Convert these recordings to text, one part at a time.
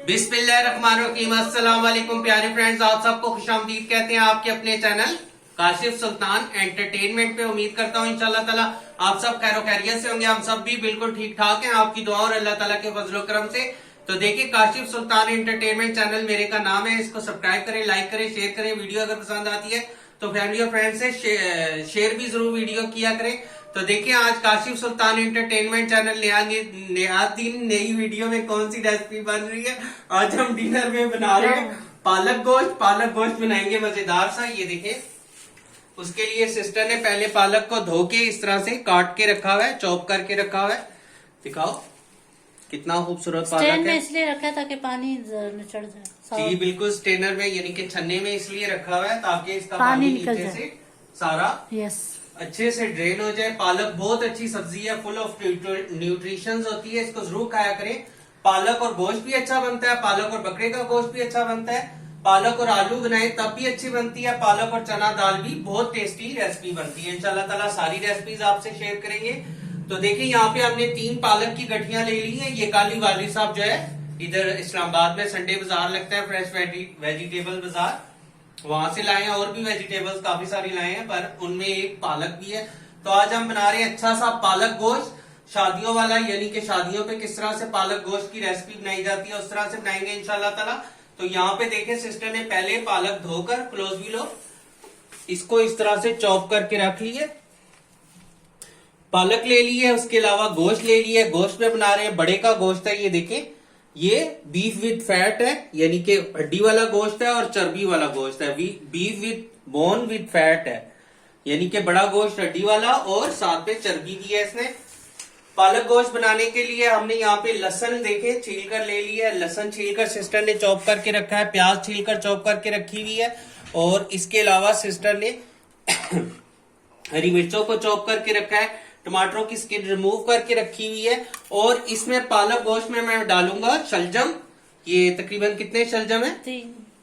बिस्मिल्लाहिर्रहमानिर्रहीम। अस्सलाम वालेकुम प्यारे फ्रेंड्स, आप सबको खुशामदीद कहते हैं आपके अपने चैनल काशिफ सुल्तान एंटरटेनमेंट पे। उम्मीद करता हूँ इंशाल्लाह ताला आप सब खैर खैरियत से होंगे। हम सब भी बिल्कुल ठीक ठाक हैं आपकी दुआ और अल्लाह ताला के फजलो करम से। तो देखिए, काशिफ सुल्तान एंटरटेनमेंट चैनल मेरे का नाम है, इसको सब्सक्राइब करें, लाइक करें, शेयर करें। वीडियो अगर पसंद आती है तो फैमिली और फ्रेंड से शेयर भी जरूर वीडियो किया करें। तो देखिए, आज काशिफ सुल्तान एंटरटेनमेंट चैनल दिन नई वीडियो में कौन सी रेसिपी बन रही है। आज हम डिनर में बना रहे हैं पालक गोश्त। पालक गोश्त बनाएंगे मजेदार सा। ये देखिए, उसके लिए सिस्टर ने पहले पालक को धो के इस तरह से काट के रखा हुआ है, चॉप करके रखा हुआ है। दिखाओ कितना खूबसूरत पालक है। इसलिए रखा है ताकि पानी न चढ़ जाए। जी बिल्कुल, स्टेनर में यानी कि छन्ने में इसलिए रखा हुआ है ताकि इसका पानी नीचे से सारा अच्छे से ड्रेन हो जाए। पालक बहुत अच्छी सब्जी है, फुल ऑफ न्यूट्रिशंस होती है, इसको जरूर खाया करें। पालक और गोश्त भी अच्छा बनता है, पालक और बकरे का गोश्त भी अच्छा बनता है, पालक और आलू बनाए तब भी अच्छी बनती है, पालक और चना दाल भी बहुत टेस्टी रेसिपी बनती है। इंशाल्लाह ताला सारी रेसिपीज आपसे शेयर करेंगे। तो देखिए, यहाँ पे हमने 3 पालक की गठियां ले ली है। ये काली वाली साहब जो है, इधर इस्लामाबाद में संडे बाजार लगता है, फ्रेश वेजिटेबल बाजार, वहां से लाए हैं। और भी वेजिटेबल्स काफी सारी लाए हैं, पर उनमें एक पालक भी है। तो आज हम बना रहे हैं अच्छा सा पालक गोश्त, शादियों वाला, यानी कि शादियों पे किस तरह से पालक गोश्त की रेसिपी बनाई जाती है उस तरह से बनाएंगे इंशाल्लाह ताला। तो यहाँ पे देखें, सिस्टर ने पहले पालक धोकर, क्लोज भी लो, इसको इस तरह से चॉप करके रख लिए। पालक ले ली है, उसके अलावा गोश्त ले लिया है। गोश्त में बना रहे हैं बड़े का गोश्त है। ये देखें, ये बीफ विद फैट है, यानी कि हड्डी वाला गोश्त है और चर्बी वाला गोश्त है। Beef with bone with fat है, यानी कि बड़ा गोश्त हड्डी वाला और साथ में चर्बी भी है इसमें। पालक गोश्त बनाने के लिए हमने यहाँ पे लहसन देखे छील कर ले लिया है। लहसन छील कर सिस्टर ने चॉप करके रखा है, प्याज छील कर चॉप करके रखी हुई है, और इसके अलावा सिस्टर ने हरी मिर्चों को चॉप करके रखा है, टमाटरों की स्किन रिमूव करके रखी हुई है। और इसमें पालक गोश्त में मैं डालूंगा शलजम। ये तकरीबन कितने शलजम है?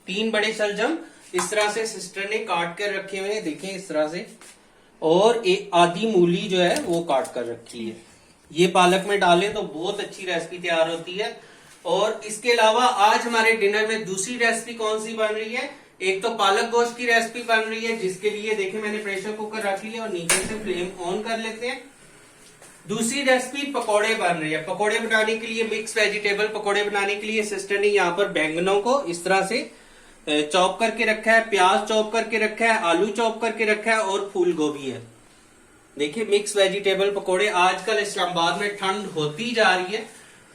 3 बड़े शलजम इस तरह से सिस्टर ने काट कर रखे हुए हैं, देखें इस तरह से। और एक आधी मूली जो है वो काट कर रखी है। ये पालक में डालें तो बहुत अच्छी रेसिपी तैयार होती है। और इसके अलावा आज हमारे डिनर में दूसरी रेसिपी कौन सी बन रही है? एक तो पालक गोश्त की रेसिपी बन रही है, जिसके लिए देखें मैंने प्रेशर कुकर रख लिया और नीचे से फ्लेम ऑन कर लेते हैं। दूसरी रेसिपी पकोड़े बन रही है। पकोड़े बनाने के लिए, मिक्स वेजिटेबल पकोड़े बनाने के लिए सिस्टर ने यहाँ पर बैंगनों को इस तरह से चॉप करके रखा है, प्याज चॉप करके रखा है, आलू चॉप करके रखा है और फूल गोभी है। देखिए, मिक्स वेजिटेबल पकोड़े। आजकल इस्लामाबाद में ठंड होती जा रही है,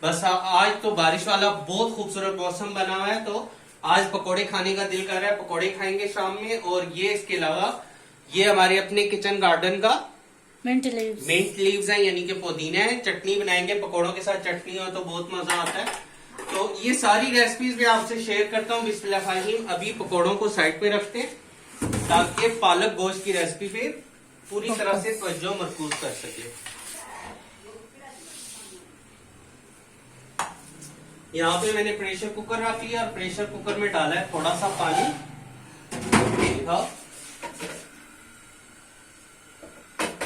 बस आज तो बारिश वाला बहुत खूबसूरत मौसम बना हुआ है, तो आज पकोड़े खाने का दिल कर रहा है, पकोड़े खाएंगे शाम में। और ये इसके अलावा ये हमारे अपने किचन गार्डन का मिंट लीव्स है, यानी कि पुदीना है। चटनी बनाएंगे, पकोड़ों के साथ चटनी हो तो बहुत मजा आता है। तो ये सारी रेसिपीज मैं आपसे शेयर करता हूँ। बिस्मिल्लाहिर्रहमानिर्रहीम। अभी पकोड़ों को साइड पे रखते हैं ताकि पालक गोश्त की रेसिपी पे पूरी तरह से तवज्जो मरकूज कर सके। यहाँ पे मैंने प्रेशर कुकर रख लिया और प्रेशर कुकर में डाला है थोड़ा सा पानी। दिखाओ,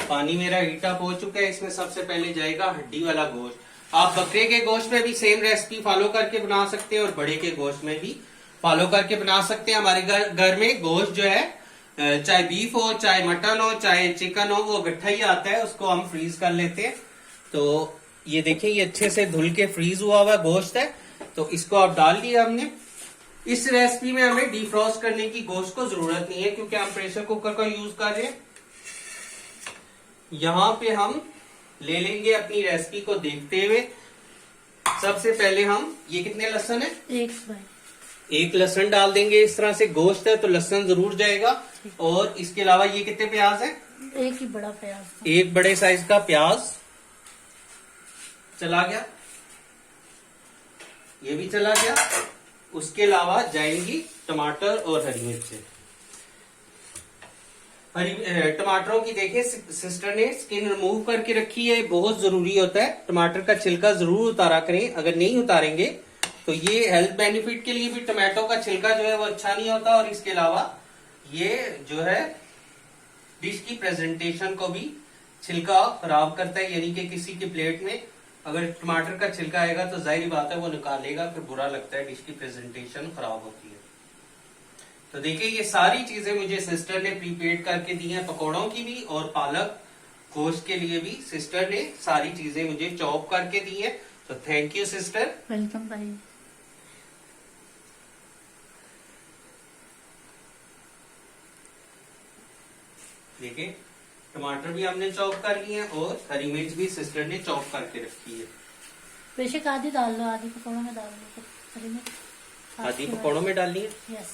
पानी मेरा हीट अप हो चुका है। इसमें सबसे पहले जाएगा हड्डी वाला गोश्त। आप बकरे के गोश्त में भी सेम रेसिपी फॉलो करके बना सकते हैं और बड़े के गोश्त में भी फॉलो करके बना सकते हैं। हमारे घर में गोश्त जो है, चाहे बीफ हो, चाहे मटन हो, चाहे चिकन हो, वो गट्ठा ही आता है, उसको हम फ्रीज कर लेते हैं। तो ये देखिए, ये अच्छे से धुल के फ्रीज हुआ हुआ गोश्त है। तो इसको आप डाल दिया हमने। इस रेसिपी में हमें डिफ्रॉस्ट करने की गोश्त को जरूरत नहीं है, क्योंकि हम प्रेशर कुकर का यूज कर रहे हैं। यहाँ पे हम ले लेंगे अपनी रेसिपी को देखते हुए। सबसे पहले हम, ये कितने लहसुन है? 1 लहसुन डाल देंगे। इस तरह से गोश्त है तो लहसुन जरूर जाएगा। और इसके अलावा ये कितने प्याज है? 1 ही बड़ा प्याज, 1 बड़े साइज का प्याज चला गया, ये भी चला गया। उसके अलावा जाएंगी टमाटर और हरी मिर्चें। टमाटरों की देखिए, सिस्टर ने स्किन रिमूव करके रखी है। बहुत जरूरी होता है, टमाटर का छिलका जरूर उतारा करें। अगर नहीं उतारेंगे तो ये हेल्थ बेनिफिट के लिए भी टमाटो का छिलका जो है वो अच्छा नहीं होता। और इसके अलावा ये जो है डिश की प्रेजेंटेशन को भी छिलका खराब करता है, यानी कि किसी की प्लेट में अगर टमाटर का छिलका आएगा तो जाहिर बात है वो निकालेगा, फिर बुरा लगता है, डिश की प्रेजेंटेशन खराब होती है। तो देखिए ये सारी चीजें मुझे सिस्टर ने प्रीपेड करके दी हैं, पकौड़ों की भी और पालक गोश्त के लिए भी सिस्टर ने सारी चीजें मुझे चॉप करके दी है। तो थैंक यू सिस्टर। वेलकम भाई। देखिए टमाटर भी हमने चॉप कर लिए हैं और हरी मिर्च भी सिस्टर ने चॉप करके रखी है। बेशक आधी डाल लो, आधी पकौड़ों में डाल लो, हरी मिर्च आधी पकौड़ों में डालनी है। यस।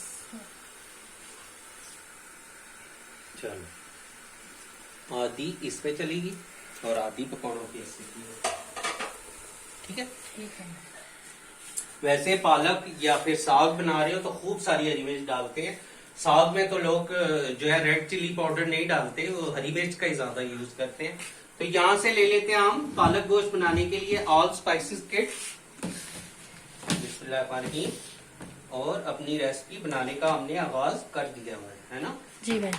चलो आधी इसमें चलेगी और आधी पकौड़ों की ठीक है। ठीक है। वैसे पालक या फिर साग बना रहे हो तो खूब सारी हरी मिर्च डालते हैं। साग में तो लोग जो है रेड चिली पाउडर नहीं डालते, वो हरी मिर्च का ही ज्यादा यूज करते हैं। तो यहाँ से ले लेते हैं हम पालक गोश्त बनाने के लिए ऑल स्पाइसेस किट, बिस्मिल्लाहिर्रहमानिर्रहीम, और अपनी रेसिपी बनाने का हमने आगाज कर दिया हुआ है ना जी भाई।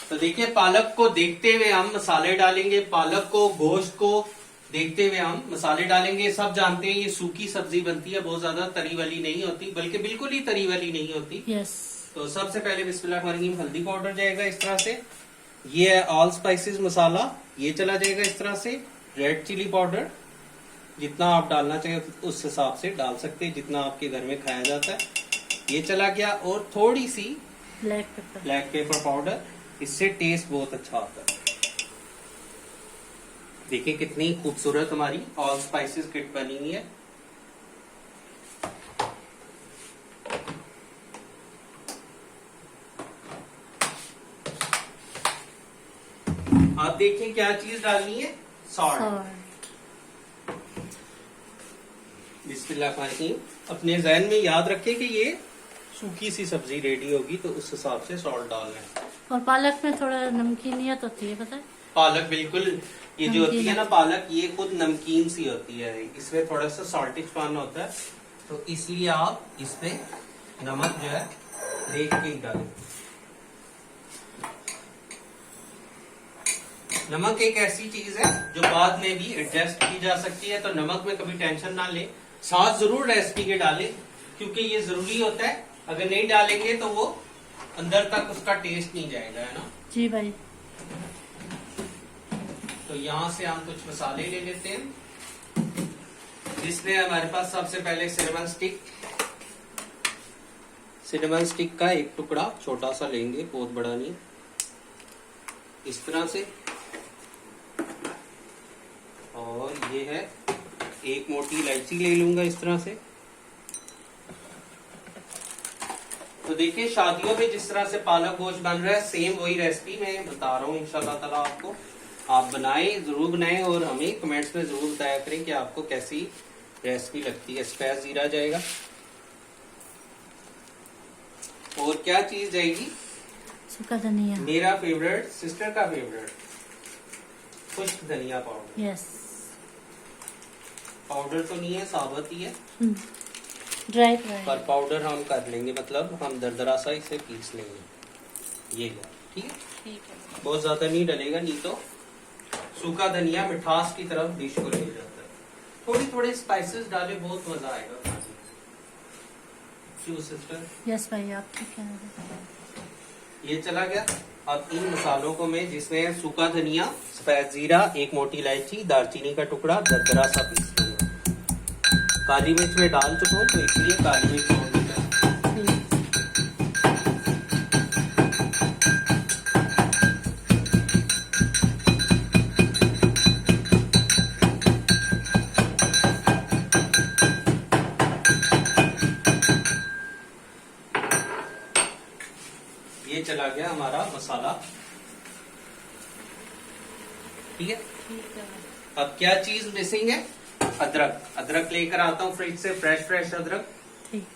तो देखिए पालक को देखते हुए हम मसाले डालेंगे, पालक को गोश्त को देखते हुए हम मसाले डालेंगे। सब जानते हैं ये सूखी सब्जी बनती है, बहुत ज्यादा तरी वाली नहीं होती, बल्कि बिल्कुल ही तरी वाली नहीं होती। यस। तो सबसे पहले बिस्मिल्लाहिर्रहमानिर्रहीम हल्दी पाउडर जाएगा इस तरह से, ये है ऑल स्पाइसेस मसाला, ये चला जाएगा इस तरह से। रेड चिली पाउडर जितना आप डालना चाहें उस हिसाब से डाल सकते हैं, जितना आपके घर में खाया जाता है, ये चला गया। और थोड़ी सी ब्लैक पेपर पाउडर, इससे टेस्ट बहुत अच्छा आता है। देखिए कितनी खूबसूरत हमारी ऑल स्पाइसेस किट बनी हुई है। आप देखिए क्या चीज डालनी है, सॉल्ट। बिस्मिल्लाहिर्रहमानिर्रहीम। अपने जहन में याद रखें कि ये सूखी सी सब्जी रेडी होगी तो उस हिसाब से सॉल्ट डालना है। और पालक में थोड़ा नमकीनियत होती है, पता है? पालक बिल्कुल, ये जो होती है ना पालक, ये खुद नमकीन सी होती है, इसमें थोड़ा सा सॉल्टिश पान होता है, तो इसलिए आप इसमें नमक जो है देख के ही डालें। नमक एक ऐसी चीज है जो बाद में भी एडजस्ट की जा सकती है, तो नमक में कभी टेंशन ना ले, साथ जरूर रेसिपी के डालें क्योंकि ये जरूरी होता है। अगर नहीं डालेंगे तो वो अंदर तक उसका टेस्ट नहीं जाएगा, है ना जी भाई। तो यहाँ से हम कुछ मसाले ले लेते हैं, जिसमें हमारे पास सबसे पहले सिनेमन स्टिक का एक टुकड़ा छोटा सा लेंगे, बहुत बड़ा नहीं, इस तरह से। और ये है एक मोटी इलायची ले लूंगा इस तरह से। तो देखिए शादियों में जिस तरह से पालक गोश्त बन रहा है, सेम वही रेसिपी मैं बता रहा हूँ इंशाल्लाह ताला आपको। आप बनाएं, जरूर बनाएं और हमें कमेंट्स में जरूर बताया करें कि आपको कैसी रेसिपी लगती है। स्पाइस जीरा जाएगा और क्या चीज जाएगी, सूखा धनिया, मेरा फेवरेट, सिस्टर का फेवरेट, खुश्क धनिया पाउडर। यस। पाउडर तो नहीं है, साबुत ही है, ड्राई पर पाउडर हम कर लेंगे, मतलब हम दरदरा सा इसे पीस लेंगे। ये ठीक है, ठीक है। बहुत ज्यादा नहीं डलेगा, नहीं तो सूखा धनिया मिठास की तरफ डिश को ले जाता है। थोड़ी थोड़े स्पाइसेस डाले, बहुत मजा आएगा खाने में। क्यों सिस्टर? यस भाई, आप ठीक कह रहे हैं। ये चला गया। अब इन मसालों को मैं, जिसमें सूखा धनिया, सफेद जीरा, एक मोटी इलायची, दालचीनी का टुकड़ा, दरदरा सा पीस लूंगा। काली मिर्च में डाल चुका हूँ तो इसलिए काली मिर्च और भी डाल। ये चला गया हमारा मसाला, ठीक है। ठीक है। अब क्या चीज मिसिंग है, अदरक। अदरक लेकर आता हूँ फ्रिज से, फ्रेश अदरक। ठीक।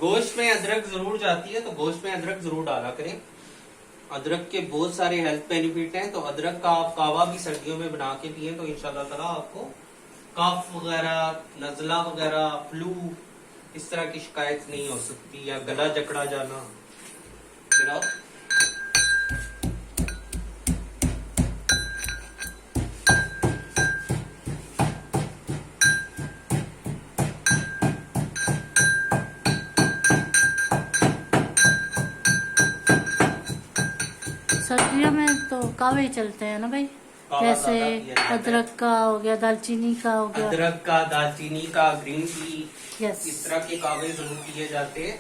गोश्त में अदरक जरूर जाती है, तो गोश्त में अदरक जरूर डाला करें। अदरक के बहुत सारे हेल्थ बेनिफिट हैं, तो अदरक का आप कावा भी सर्दियों में बना के पिए तो इंशाल्लाह ताला आपको कफ वगैरह, नजला वगैरह, फ्लू, इस तरह की शिकायत नहीं हो सकती, या गला जकड़ा जाना। गिराओ। सर्दियों में तो कावे ही चलते हैं ना भाई, कावा जैसे ज्यादा पिया जाता है। अदरक का हो गया, दालचीनी का हो गया। अदरक का, दालचीनी का, ग्रीन टी, यस, इस तरह के कावे जरूर पिए जाते हैं।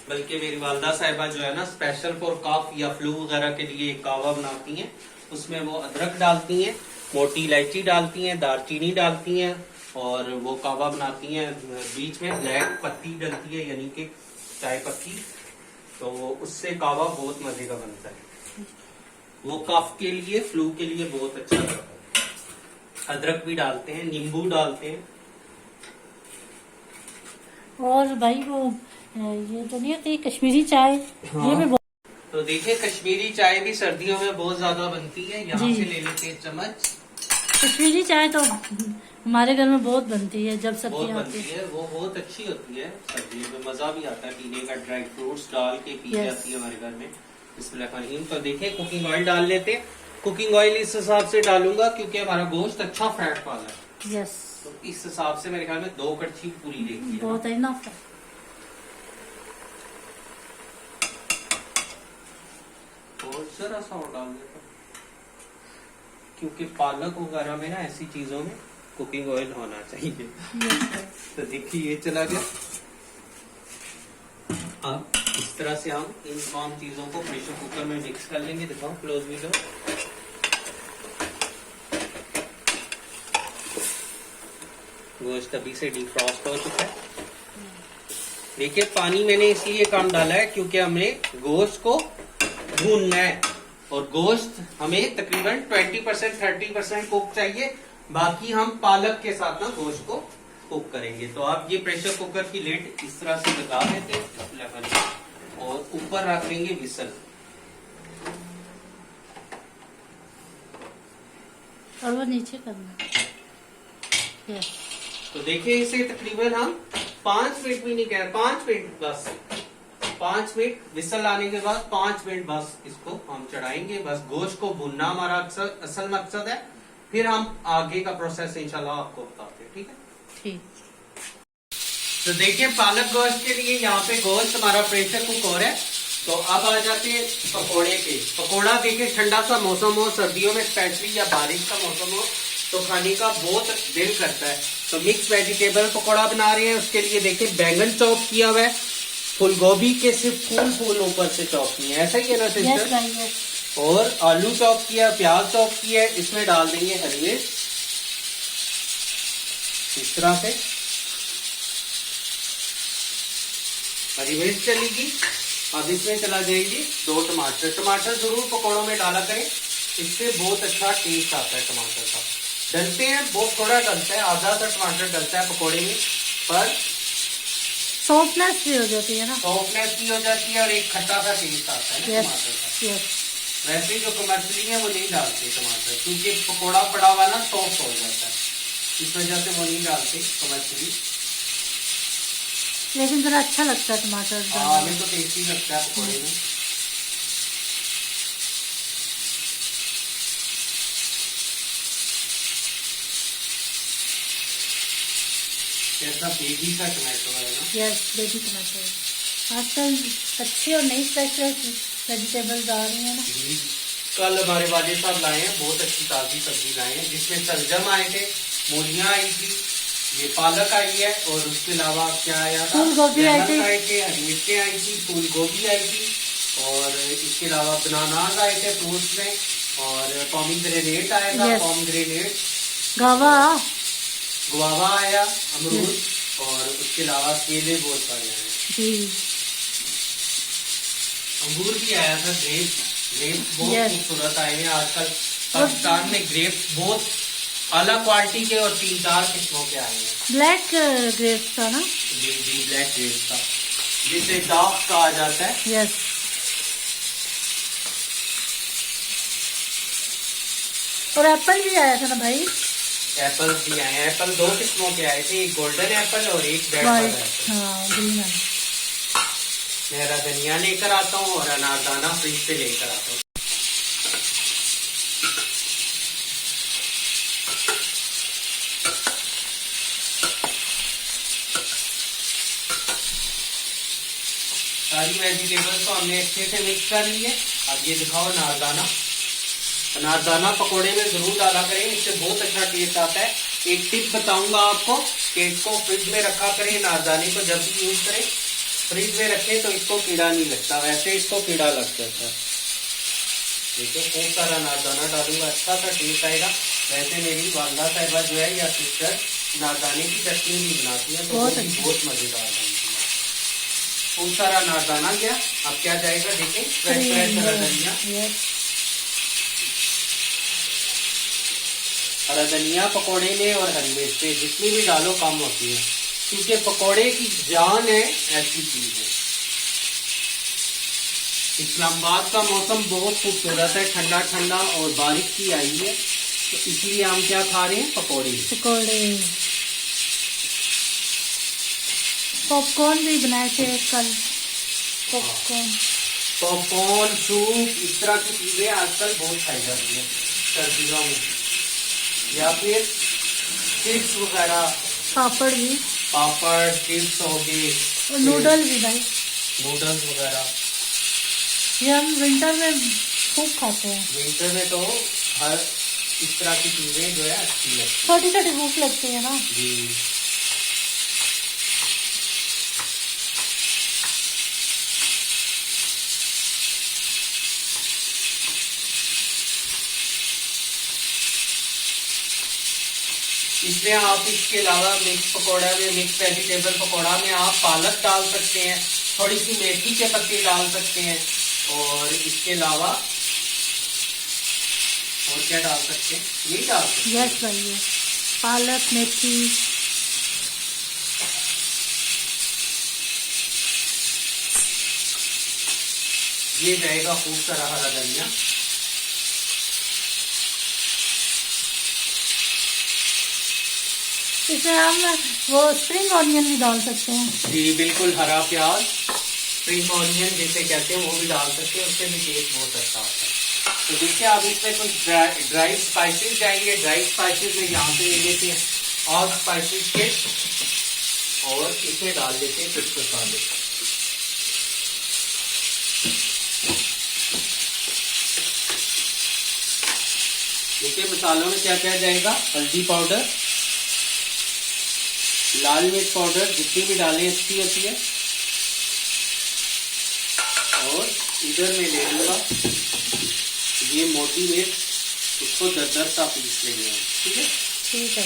बल्कि मेरी वालदा साहिबा जो है ना, स्पेशल फॉर कफ या फ्लू वगैरह के लिए एक कावा बनाती हैं। उसमें वो अदरक डालती हैं, मोटी इलायची डालती हैं, दालचीनी डालती हैं, और वो कावा बनाती हैं। बीच में ब्लैक पत्ती डलती है, यानी कि चाय पत्ती, तो उससे कावा बहुत मजे का बनता है। वो कफ के लिए, फ्लू के लिए बहुत अच्छा रहता है। अदरक भी डालते हैं, नींबू डालते हैं। और भाई वो ये तो नहीं होती कश्मीरी चाय, हाँ। ये भी बहुत। तो देखिए, कश्मीरी चाय भी सर्दियों में बहुत ज्यादा बनती है। यहाँ जी। से ले लेते हैं चम्मच। कश्मीरी चाय तो हमारे घर में बहुत बनती है जब बहुत सर्दियाँ बनती आती है। है, वो बहुत अच्छी होती है। सर्दियों में मजा भी आता है पीने का, ड्राई फ्रूट्स डाल के पी Yes. जाती है हमारे घर में। बिस्मिल्लाहिर्रहमानिर्रहीम। तो देखिए, कुकिंग ऑयल डाल लेते हैं। कुकिंग ऑयल इस हिसाब से डालूंगा क्योंकि हमारा गोश्त अच्छा फैट वाला है, यस, तो इस हिसाब से मेरे ख्याल में 2 कड़छी पूरी देखी है। बहुत है ना। और जरा सा और डाल देता हूं, क्योंकि पालक वगैरह में ना ऐसी चीजों में कुकिंग ऑयल होना चाहिए। तो देखिए, ये चला गया। अब इस तरह से हम इन तमाम चीजों को प्रेशर कुकर में मिक्स कर लेंगे। दिखाओ, क्लोज भी करो। गोश्त अभी से डिफ्रॉस्ट हो चुका है। देखिए, पानी मैंने इसलिए कम डाला है क्योंकि हमें गोश्त को भूनना है, और गोश्त हमें तकरीबन 20% 30% कुक चाहिए। बाकी हम पालक के साथ ना गोश्त को कुक करेंगे। तो आप ये प्रेशर कुकर की लिड इस तरह से लगा देते हैं और ऊपर रख देंगे विसल। और वो नीचे करना। यस, तो देखिए, इसे तकरीबन हम 5 मिनट भी नहीं कह रहे, 5 मिनट बस, 5 मिनट विसल आने के बाद 5 मिनट बस इसको हम चढ़ाएंगे। बस गोश्त को भुनना हमारा असल मकसद है। फिर हम आगे का प्रोसेस इंशाल्लाह आपको बताते हैं, ठीक है। ठीक। तो देखिए, पालक गोश्त के लिए यहाँ पे गोश्त हमारा प्रेशर कुक हो रहा है। तो अब आ जाते हैं पकोड़े पे। पकोड़ा देखिए, ठंडा सा मौसम हो, सर्दियों में स्पेशली, या बारिश का मौसम हो, तो खाने का बहुत दिल करता है। तो मिक्स वेजिटेबल पकोड़ा बना रहे हैं। उसके लिए देखिए, बैंगन चॉप किया हुआ है, फूल गोभी के सिर्फ फूल ऊपर से चॉप किए हैं, ऐसा ही है ना यस सिस्टर? भाई, यस। और आलू चॉप किया, प्याज चॉप किया है। इसमें डाल देंगे हरी मिर्च इस तरह से, हरी मिर्च चलेगी। अब इसमें चला जाएगी 2 टमाटर। टमाटर जरूर पकौड़ों में डाला करें, इससे बहुत अच्छा टेस्ट आता है टमाटर का। डलते हैं, बहुत थोड़ा डलता है, आधा सा टमाटर डलता है पकौड़े में, पर सॉफ्टनेस भी हो जाती है ना। सॉफ्टनेस भी हो जाती है और एक खट्टा सा टेस्ट आता है ना यस, टमाटर का। यस। वैसे जो कमर्शियली है वो नहीं डालते टमाटर, क्योंकि पकोड़ा पड़ा हुआ ना सॉफ्ट हो जाता है, इस वजह से वो नहीं डालते कमर्शियली। लेकिन जरा अच्छा लगता है टमाटर हाँ, डालना। हमें तो टेस्टी लगता है पकोड़े में। कैसा बेबी का टमाटो है ना। यस, बेबी टमाटर आजकल अच्छी और नई फ्रेश वेजिटेबल्स आ रही है ना। कल हमारे वाले साहब लाए हैं, बहुत अच्छी ताजी सब्जी लाए हैं, जिसमें शलजम आए थे, मूलियां आई थी, ये पालक आई है, और उसके अलावा क्या आया था, फूल गोभी आई थी, हरी मिर्चें आई थी, फूल गोभी आई थी, और इसके अलावा बनानास आए थे फ्रूट्स में, और पॉमीग्रेनेट आया था। Yes. पॉमीग्रेनेट, गावा, गुआवा आया, अमरूद, और उसके अलावा केले बहुत सारे आए। जी, अंगूर भी आया था, ग्रेप्स बहुत Yes. खूबसूरत आए हैं आजकल। पाकिस्तान में ग्रेप्स बहुत अलग क्वालिटी के और 3-4 किस्मों के आए हैं। ब्लैक ग्रेप्स था ना। जी, ब्लैक ग्रेप्स का। जिसे डार्क कहा जाता है। यस। और एप्पल भी आया था ना भाई? एप्पल भी आए हैं। एप्पल 2 किस्मों के आए थे, एक गोल्डन एप्पल और एक रेड वाला वाइट, एप्पल। हाँ ग्रीन है। मैं हरा धनिया लेकर आता हूँ और अनारदाना फ्रिज से लेकर आता हूँ। सारी वेजिटेबल्स को हमने अच्छे से मिक्स कर ली है। अब ये दिखाओ अनारदाना। अनारदाना पकोड़े में जरूर डाला करें, इससे बहुत अच्छा टेस्ट आता है। एक टिप बताऊंगा आपको कि इसको फ्रिज में रखा करें, अनारदाने को जब भी यूज करें फ्रिज में रखें तो इसको कीड़ा नहीं लगता, वैसे इसको कीड़ा लग जाता है। देखिए खूब सारा अनारदाना डालूंगा, अच्छा सा टेस्ट आएगा। वैसे मेरी वालदा साहिबा जो है या सिस्टर अनारदाने की चटनी भी बनाती है तो वो भी बहुत मजेदार बनती है। खूब सारा अनारदाना गया। अब क्या जाएगा देखिए, फ्रेश फ्रेश हरा धनिया। हरा धनिया पकौड़े में और हरी मिर्चें जितनी भी डालो कम होती है, क्योंकि पकौड़े की जान है ऐसी चीज है। इस्लामाबाद का मौसम बहुत खूबसूरत है, ठंडा ठंडा और बारिश भी आई है, तो इसलिए हम क्या खा रहे हैं, पकौड़े। पकौड़े। पॉपकॉर्न भी बनाए थे कल। पॉपकॉर्न, सूप, इस तरह की चीजें आजकल बहुत खाई जाती है सर्दियों में। या फिर चिप्स वगैरह, पापड़ भी, पापड़, चिप्स हो गए और नूडल भी भाई, नूडल्स वगैरह। ये हम विंटर में खूब खाते हैं। विंटर में तो हर इस तरह की चीजें जो है अच्छी लगती है। छोटी छोटी भूख लगती है ना जी। इसमें आप इसके अलावा मिक्स पकौड़ा में, मिक्स वेजिटेबल पकौड़ा में आप पालक डाल सकते हैं, थोड़ी सी मेथी के पत्ते डाल सकते हैं, और इसके अलावा और क्या डाल सकते हैं, यही डाल सकते हैं। यस भाई, ये पालक, मेथी। ये जाएगा खूब सारा हरा धनिया। इसमें हम वो स्प्रिंग ऑनियन भी डाल सकते हैं। जी बिल्कुल, हरा प्याज, स्प्रिंग ऑनियन जिसे कहते हैं वो भी डाल सकते हैं, उससे भी टेस्ट बहुत अच्छा आता है। तो देखिए अब इसमें कुछ ड्राई स्पाइसेस जाएंगे। ड्राई स्पाइसेस में यहाँ से ले लेते हैं ऑल स्पाइसेस के, और इसमें डाल देते हैं कुछ मसाले। देखिए मसालों में क्या क्या जाएगा, हल्दी पाउडर, लाल मिर्च पाउडर जितनी भी डालें अच्छी होती है, और इधर में ले लूंगा ये मोटी मिर्च, उसको दरदर सा पीस लेंगे हम। ठीक है, ठीक है।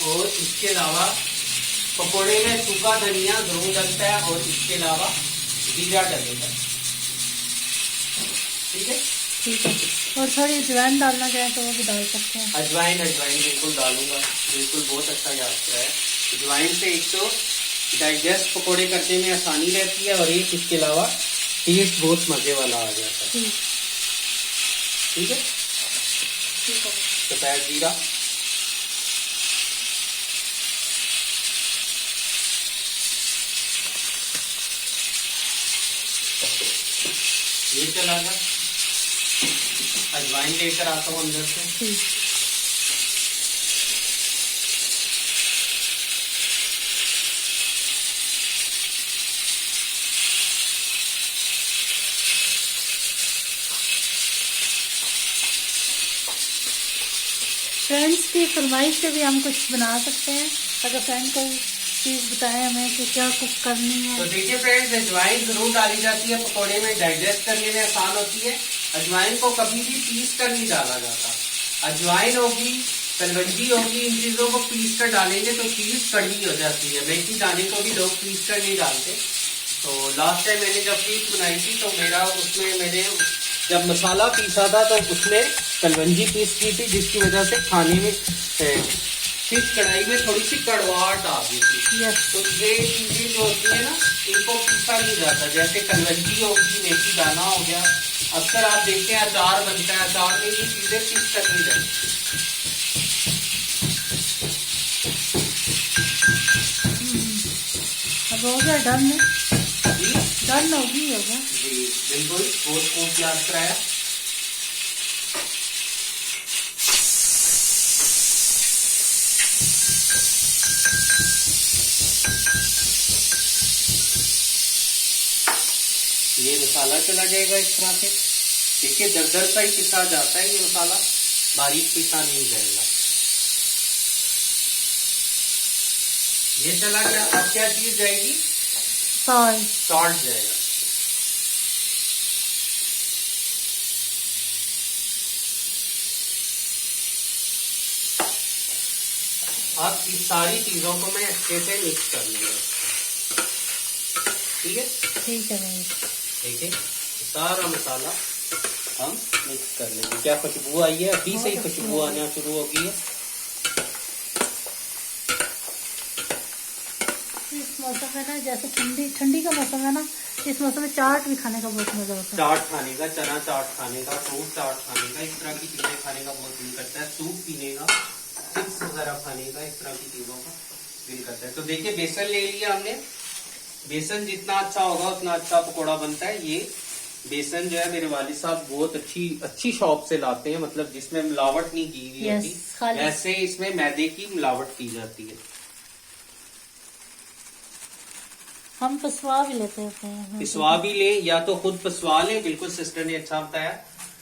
और इसके अलावा पकोड़े में सूखा धनिया जरूर डलता है, और इसके अलावा जीरा डलेगा। ठीक है, ठीक है। और थोड़ी अजवाइन डालना चाहें तो वो भी डाल सकते हैं। अजवाइन बिल्कुल डालूंगा, बिल्कुल बहुत अच्छा याद किया है। अजवाइन से एक तो डाइजेस्ट पकोड़े करने में आसानी रहती है, और एक इसके अलावा टेस्ट बहुत मजे वाला आ जाता है। ठीक है, सफेद जीरा, ये चला गया। अजवाइन लेकर आता हूँ अंदर से। ठीक। फ्रेंड्स की फरमाइश से भी हम कुछ बना सकते हैं, अगर फ्रेंड कोई चीज बताए हमें कि क्या कुक करनी है। तो देखिए फ्रेंड्स, अजवाइन जरूर डाली जाती है पकोड़े में, डाइजेस्ट करने में आसान होती है। अजवाइन को कभी भी पीस कर नहीं डाला जाता। अजवाइन होगी कलवंजी होगी, इन चीजों को पीस कर डालेंगे तो चीज कड़वी हो जाती है। मेथी दाने को भी लोग पीस कर नहीं डालते। तो लास्ट टाइम मैंने जब पीस बनाई थी तो मेरा उसमें मैंने जब मसाला पीसा था तो उसमें कलवंजी पीस की थी, जिसकी वजह से खाने में फिश कढ़ाई में थोड़ी सी कड़वाहट आ गई थी। तो ये चीजें जो होती है ना, इनको पीसा नहीं जाता। जैसे कलवंजी होगी, मेथी दाना हो गया, अक्सर आप देखते हैं अचार बनता है, अचार में ये चीजें पीस कर नहीं जाती। अब हो गया डन, जी डन होगी होगा। जी बिल्कुल, बहुत खूब याद कराया। ये मसाला चला जाएगा इस तरह से। देखिए दरदर सा ही पिसा जाता है ये मसाला, बारीक पिसा नहीं जाएगा। ये चला गया। अब क्या चीज जाएगी? सॉल्ट। सॉल्ट जाएगा। अब इस सारी चीजों को मैं अच्छे से मिक्स कर लूंगा। ठीक है, ठीक है भाई। ठीक है, सारा मसाला हम मिक्स कर लेंगे। क्या खुशबू आई है? अभी से ही खुशबू आना शुरू हो गई है। इस मौसम में ना, जैसे ठंडी का मौसम है ना, इस मौसम में चाट भी खाने का बहुत मजा होता है। चाट खाने का, चना चाट खाने का, फ्रूट चाट खाने का, इस तरह की चीजें खाने का बहुत दिल करता है। सूप पीने का, चिप्स वगैरह खाने का, इस तरह की चीजों का दिल करता है। तो देखिए बेसन ले लिया हमने। बेसन जितना अच्छा होगा उतना अच्छा पकौड़ा बनता है। ये बेसन जो है मेरे वालिद साहब बहुत अच्छी शॉप से लाते हैं, मतलब जिसमें मिलावट नहीं की हुई होती। वैसे इसमें मैदे की मिलावट की जाती है। हम पिसवा भी लेते हैं। पिसवा भी ले, या तो खुद पिसवा ले, बिल्कुल सिस्टर ने अच्छा बताया,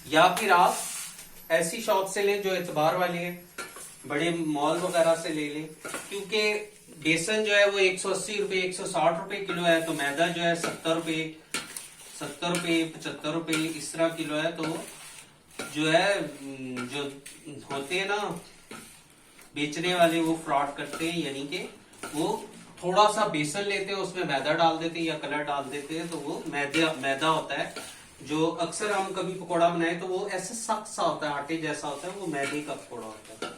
या फिर आप ऐसी शॉप से लें जो एतबार वाले हैं, बड़े मॉल वगैरह से ले लें। क्योंकि बेसन जो है वो 180 रुपए 160 रुपए किलो है, तो मैदा जो है 70 रुपए 75 रुपए इस तरह किलो है। तो जो है जो होते हैं ना बेचने वाले, वो फ्रॉड करते हैं, यानी कि वो थोड़ा सा बेसन लेते हैं, उसमें मैदा डाल देते हैं या कलर डाल देते हैं, तो वो मैदा होता है। जो अक्सर हम कभी पकौड़ा बनाए तो वो ऐसे सख्त सा होता है, आटे जैसा होता है, वो मैदे का पकौड़ा होता है।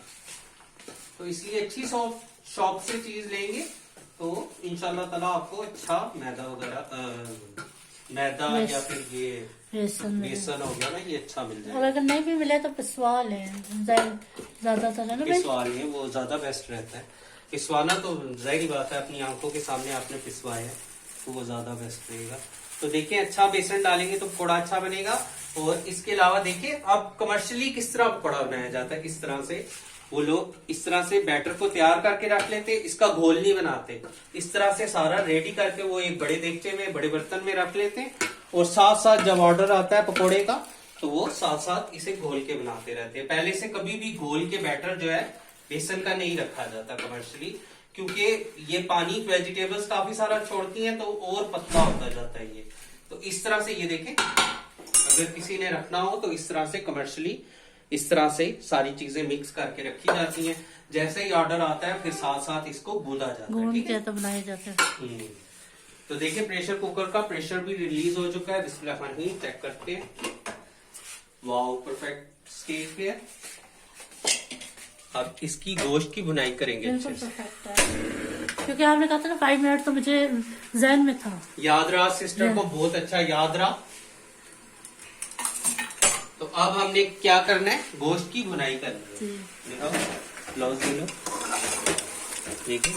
तो इसलिए अच्छी शॉप से चीज लेंगे तो इंशाल्लाह ताला आपको अच्छा मैदा वगैरह मैदा या फिर ये बेसन हो गया ना, ये अच्छा मिल जाएगा। और अगर नहीं भी मिले तो पिसवा लें, ज्यादातर है ना भाई, पिसवा लें, वो ज्यादा बेस्ट रहता है। पिसवाना तो जाहिर बात है, अपनी आंखों के सामने आपने पिसवाया है तो वो ज्यादा बेस्ट रहेगा। तो देखिए अच्छा बेसन डालेंगे तो पकौड़ा अच्छा बनेगा। और इसके अलावा देखिए अब कमर्शियली किस तरह पकौड़ा बनाया जाता है, किस तरह से वो लोग इस तरह से बैटर को तैयार करके रख लेते, इसका घोल नहीं बनाते, इस तरह से सारा रेडी करके वो एक बड़े देगचे में, बड़े बर्तन में रख लेते हैं, और साथ साथ जब ऑर्डर आता है पकौड़े का तो वो साथ साथ इसे घोल के बनाते रहते हैं। पहले से कभी भी घोल के बैटर जो है बेसन का नहीं रखा जाता कमर्शियली, क्योंकि ये पानी वेजिटेबल्स काफी सारा छोड़ती हैं तो और पतला होता जाता है ये। तो इस तरह से ये देखें, अगर किसी ने रखना हो तो इस तरह से कमर्शियली इस तरह से सारी चीजें मिक्स करके रखी जाती हैं। जैसे ही ऑर्डर आता है फिर साथ साथ इसको गूंदा जाता है, ठीक है, तो बनाए जाते हैं। तो देखिए प्रेशर कुकर का प्रेशर भी रिलीज हो चुका है। बिस्मिल्लाह चेक करते हैं। वाओ, परफेक्ट स्टेज पे है। अब इसकी गोश्त की बुनाई करेंगे अच्छे से। क्योंकि आपने कहा था ना 5 मिनट, तो मुझे जहन में था, याद रहा सिस्टर को, बहुत अच्छा याद रहा। तो अब हमने क्या करना है, गोश्त की बुनाई करनी है। दिखाओ ब्लाउज लो, देखिए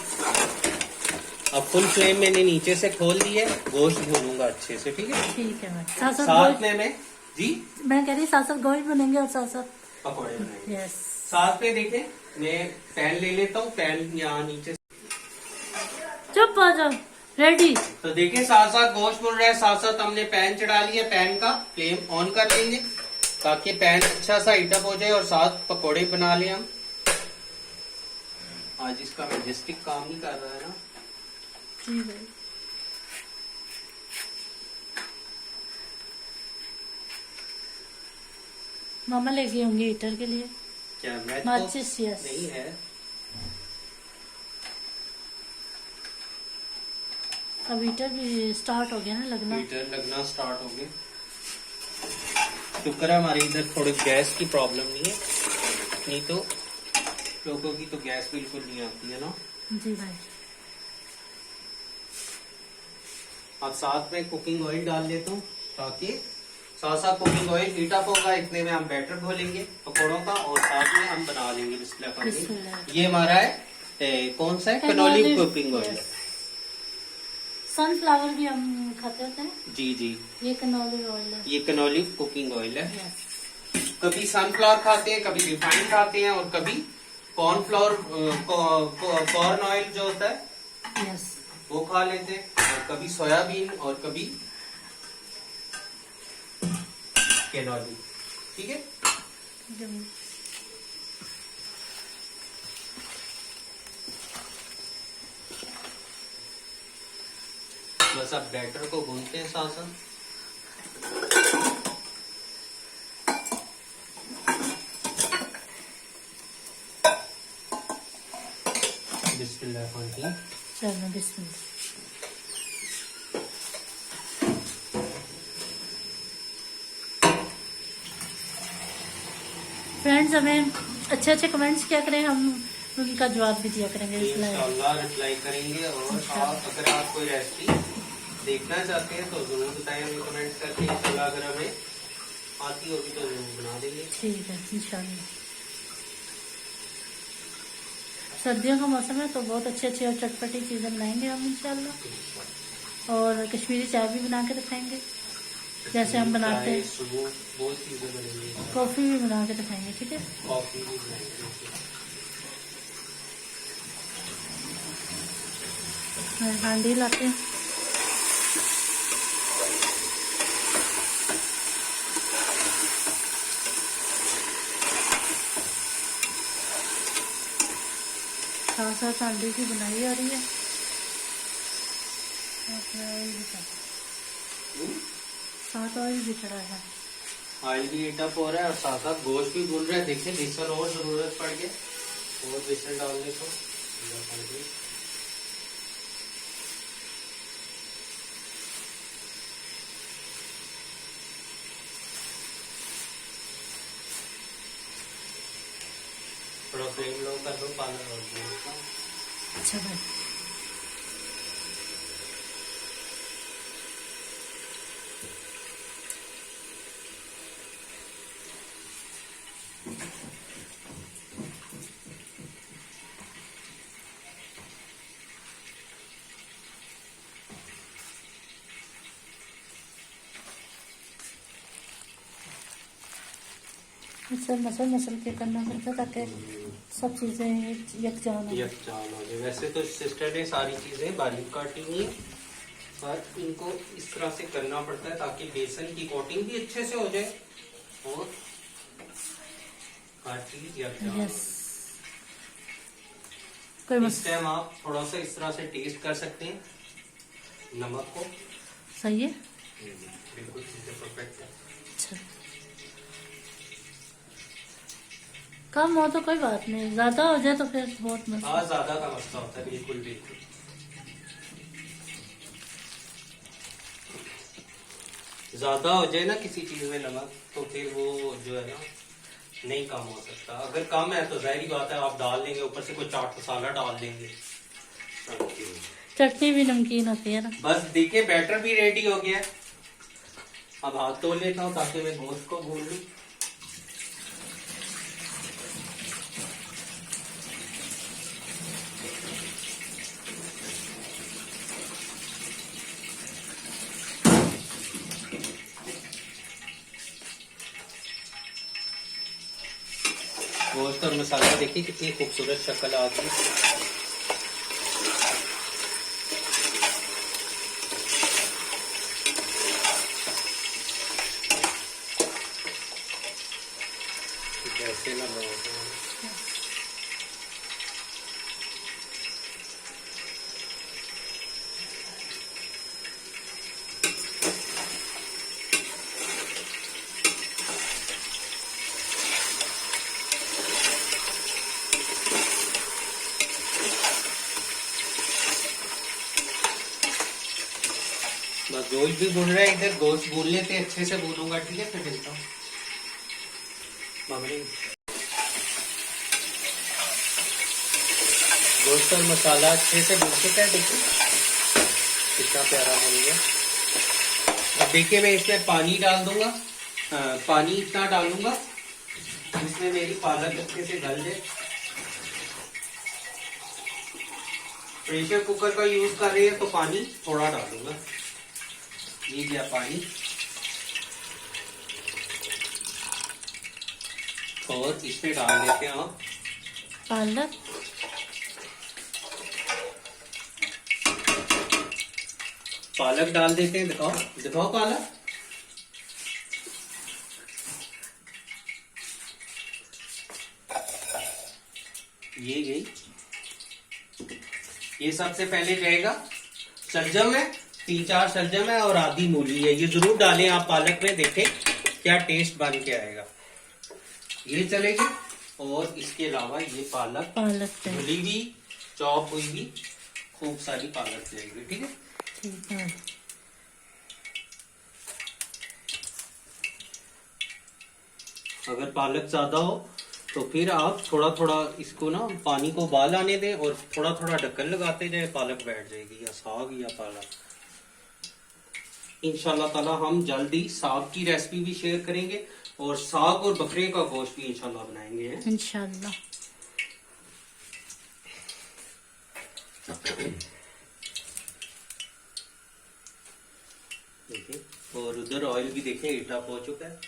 अब फुल फ्लेम मैंने नीचे से खोल दी है, गोश्त भूनूंगा अच्छे से, ठीक है। ठीक है, साथ में मैं जी मैं कह रही साथ साथ गोश्त बनेंगे और साथ साथ पकौड़े बनाएंगे। यस, साथ में देखें, मैं पैन ले लेता हूँ, पैन यहाँ नीचे चुप आ जाओ, रेडी। तो देखिए साथ साथ गोश्त भून रहा है, साथ साथ हमने पैन चढ़ा लिया। पैन का फ्लेम ऑन कर लेंगे ताकि पैन अच्छा सा हीटअप हो जाए और साथ पकोड़े बना लें हम। आज इसका मैजेस्टिक काम नहीं कर रहा है ना। जी भाई, मामा लेके होंगे हीटर के लिए। क्या मैं माचिस, यस। नहीं है। अब हीटर भी स्टार्ट हो गया ना लगना। हीटर लगना स्टार्ट हो गया। शुक्र है हमारे इधर थोड़ी गैस की प्रॉब्लम नहीं है, नहीं तो लोगों की तो गैस बिल्कुल नहीं आती है ना। जी भाई। अब साथ में कुकिंग ऑयल डाल लेता हूँ ताकि साथ साथ कुकिंग ऑयल हीट अप होगा, इतने में हम बैटर घोलेंगे पकौड़ों का और साथ में हम बना लेंगे बिस्मिल्लाह। ये हमारा है कौन सा है, कैनोली कुकिंग ऑयल है। सनफ्लावर भी हम खाते होते हैं। जी जी, ये कैनोली ऑयल है। ये कैनोली कुकिंग ऑयल है। यस। कभी सनफ्लावर खाते हैं, कभी रिफाइंड खाते हैं और कभी कॉर्नफ्लावर कॉर्न ऑयल जो होता है यस, वो खा लेते हैं, और कभी सोयाबीन और कभी कैनोली। ठीक है। बस अब बैटर को भूनते हैं साथ साथ। बिस्मिल्लाह। चलो बिस्मिल्लाह। फ्रेंड्स हमें अच्छे अच्छे कमेंट्स किया करें, हम उनका जवाब भी दिया करेंगे। इंशाल्लाह रिप्लाई करेंगे। और आप अगर आप कोई रेसिपी देखना चाहते हैं तो जरूर बताएं हमें कमेंट करके। इंशाल्लाह अगर हमें आती होगी तो जरूर बना देंगे। ठीक है इंशाल्लाह। सर्दियों का मौसम है तो बहुत अच्छी अच्छी और चटपटी चीजें बनाएंगे हम इंशाल्लाह। और कश्मीरी चाय भी बना के दिखाएंगे जैसे हम बनाते हैं। बहुत चीजें बनेंगी। कॉफी भी बना के दिखाएंगे। ठीक है, कॉफी भी बनाएंगे। हांडी लाते हैं। साथ साथ हांडी की बनाई जा रही है। साथ ऑयल भी चढ़ा है। ऑयल भी हीट अप हो रहा है और साथ साथ गोश्त भी भून रहा है। देखिए बेसन और जरूरत पड़ गया, और बेसन डालने को। थोड़ा फ्लेम लो कर दो पालक और गोश्त का। अच्छा भाई। इसे मसल के करना पड़ता है ताकि सब चीजें यकजान हो। यकजान हो जाए। वैसे तो सिस्टर ने सारी चीजें बारीक काटी हुई है, पर इनको इस तरह से करना पड़ता है ताकि बेसन की कोटिंग भी अच्छे से हो जाए और हर चीज यकजान हो। इस टाइम आप थोड़ा सा इस तरह से टेस्ट कर सकते हैं नमक को। सही है, बिल्कुल परफेक्ट है। अच्छा, कम हो तो कोई बात नहीं, ज्यादा हो जाए तो फिर बहुत मस्त। हाँ, ज्यादा का मसला होता है। बिल्कुल बिल्कुल। ज्यादा हो जाए ना किसी चीज में नमक तो फिर वो जो है ना नहीं कम हो सकता। अगर कम है तो जाहिर बात है आप डाल लेंगे, ऊपर से कोई चाट मसाला डाल देंगे। चटनी भी नमकीन होती है ना। बस देखिए बैटर भी रेडी हो गया। अब हाथ धो लेता हूँ ताकि मैं गोश्त को भून लूं। गोश्त और मसाला देखिए कितनी खूबसूरत शक्ल आ गई। कैसे लगा होता है। बस गोश्त भी भून रहा है, इधर गोश्त भून लेते हैं, अच्छे से भूनूंगा, ठीक है, फिर मिलता हूँ। गोश्त और मसाला अच्छे से भून चुका है, देखिए कितना प्यारा बन गया। अब देखिए मैं इसमें पानी डाल दूंगा, पानी इतना डालूंगा जिसमें मेरी पालक अच्छे से गल जाए। प्रेशर कुकर का यूज कर रही है तो पानी थोड़ा डालूंगा। ये गया पानी, और इसमें डाल देते हैं आप पालक। पालक डाल देते हैं, दिखाओ दिखाओ पालक। ये गई, ये सबसे पहले जाएगा शलजम है, 3-4 शलजम है और आधी मूली है, ये जरूर डालें आप पालक में, देखें क्या टेस्ट बन के आएगा। ये चलेगी, और इसके अलावा ये पालक धुली हुई, चॉप हुई भी खूब सारी पालक जाएगी, ठीक है। ठीक है। अगर पालक ज्यादा हो तो फिर आप थोड़ा थोड़ा इसको ना पानी को उबाल आने दें और थोड़ा थोड़ा ढक्कन लगाते जाए, पालक बैठ जाएगी, या साग या पालक। इंशाल्लाह ताला हम जल्दी साग की रेसिपी भी शेयर करेंगे, और साग और बकरे का गोश्त भी इंशाल्लाह बनाएंगे इंशाल्लाह। देखिए, और उधर ऑयल भी देखिए हीट अप हो चुका है,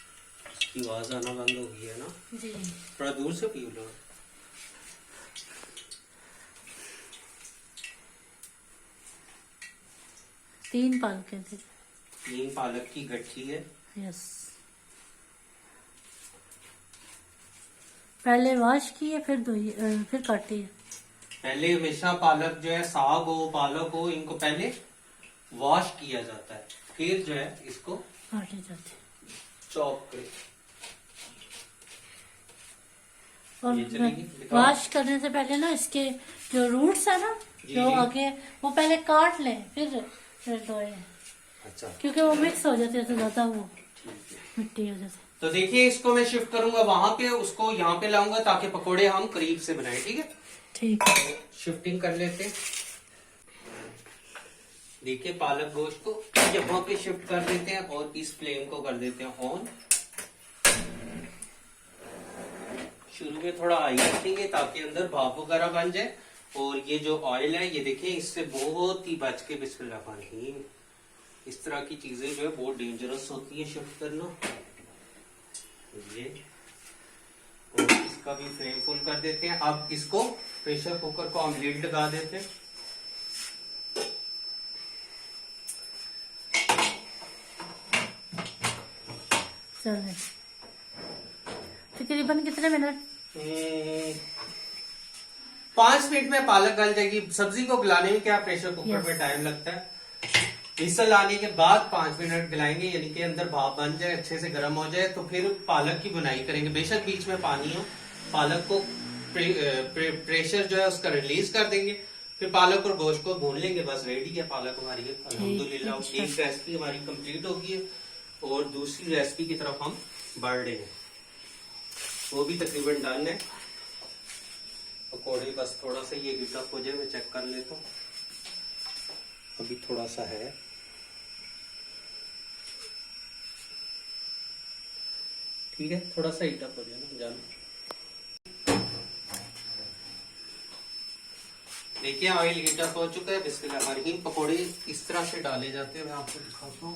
इसकी आवाज आना बंद हो गई है ना जी। थोड़ा दूर से पी लो। 3 पालक थे। 3 पालक की गठरी है। यस। पहले वॉश किए फिर धोई फिर काटी है। पहले हमेशा पालक जो है, साग हो पालक हो, इनको पहले वॉश किया जाता है, फिर जो है इसको काटे जाते चॉप करें। और ये चलेगी, दिखाओ। वॉश करने से पहले ना इसके जो रूट्स है ना, जी, जो जी। आगे, वो पहले काट लें फिर धोए, अच्छा, क्योंकि वो मिक्स हो जाते हैं तो ज्यादा वो मिट्टी हो जाती है। तो देखिए इसको मैं शिफ्ट करूंगा वहां पे, उसको यहाँ पे लाऊंगा ताकि पकोड़े हम करीब से बनाए, ठीक है। ठीक है। शिफ्टिंग कर लेते हैं। देखिए पालक गोश्त को यहाँ पे शिफ्ट कर देते हैं और इस फ्लेम को कर देते हैं ऑन। शुरू में थोड़ा हाई रखेंगे ताकि अंदर भाप वगैरह बन जाए। और ये जो ऑयल है, ये देखिए इससे बहुत ही बच के, बिस्मिल्लाह, इस तरह की चीजें जो है बहुत डेंजरस होती है शिफ्ट करना। ये, और इसका भी फ्लेम फुल कर देते हैं। अब इसको प्रेशर कुकर को हम लीड लगा देते हैं। चले, तकरीबन कितने मिनट? 5 मिनट में पालक गल जाएगी। सब्जी को गलाने में क्या प्रेशर कुकर Yes. पे टाइम लगता है। विसल आने के बाद 5 मिनट गलाएंगे, यानी कि अंदर भाप बन जाए, अच्छे से गर्म हो जाए, तो फिर पालक की बुनाई करेंगे। बेशक बीच में पानी हो, पालक को प्रेशर जो है उसका रिलीज कर देंगे, फिर पालक और गोश्त को भून लेंगे। बस रेडी है पालक हमारी, अल्हम्दुलिल्लाह। अच्छा। एक रेसिपी हमारी कंप्लीट होगी है और दूसरी रेसिपी की तरफ हम बढ़ रहे हैं, वो भी तकरीबन डन है। पकौड़े बस थोड़ा सा ये हीट अप हो जाए, मैं चेक कर लेता हूँ, अभी थोड़ा सा है। ठीक है, थोड़ा सा हीट अप हो जाए ना जान। देखिए ऑयल हीट अप हो चुका है। बिस्मिल्लाहिर्रहमानिर्रहीम। पकौड़े इस तरह से डाले जाते हैं, मैं आपको दिखाता हूँ।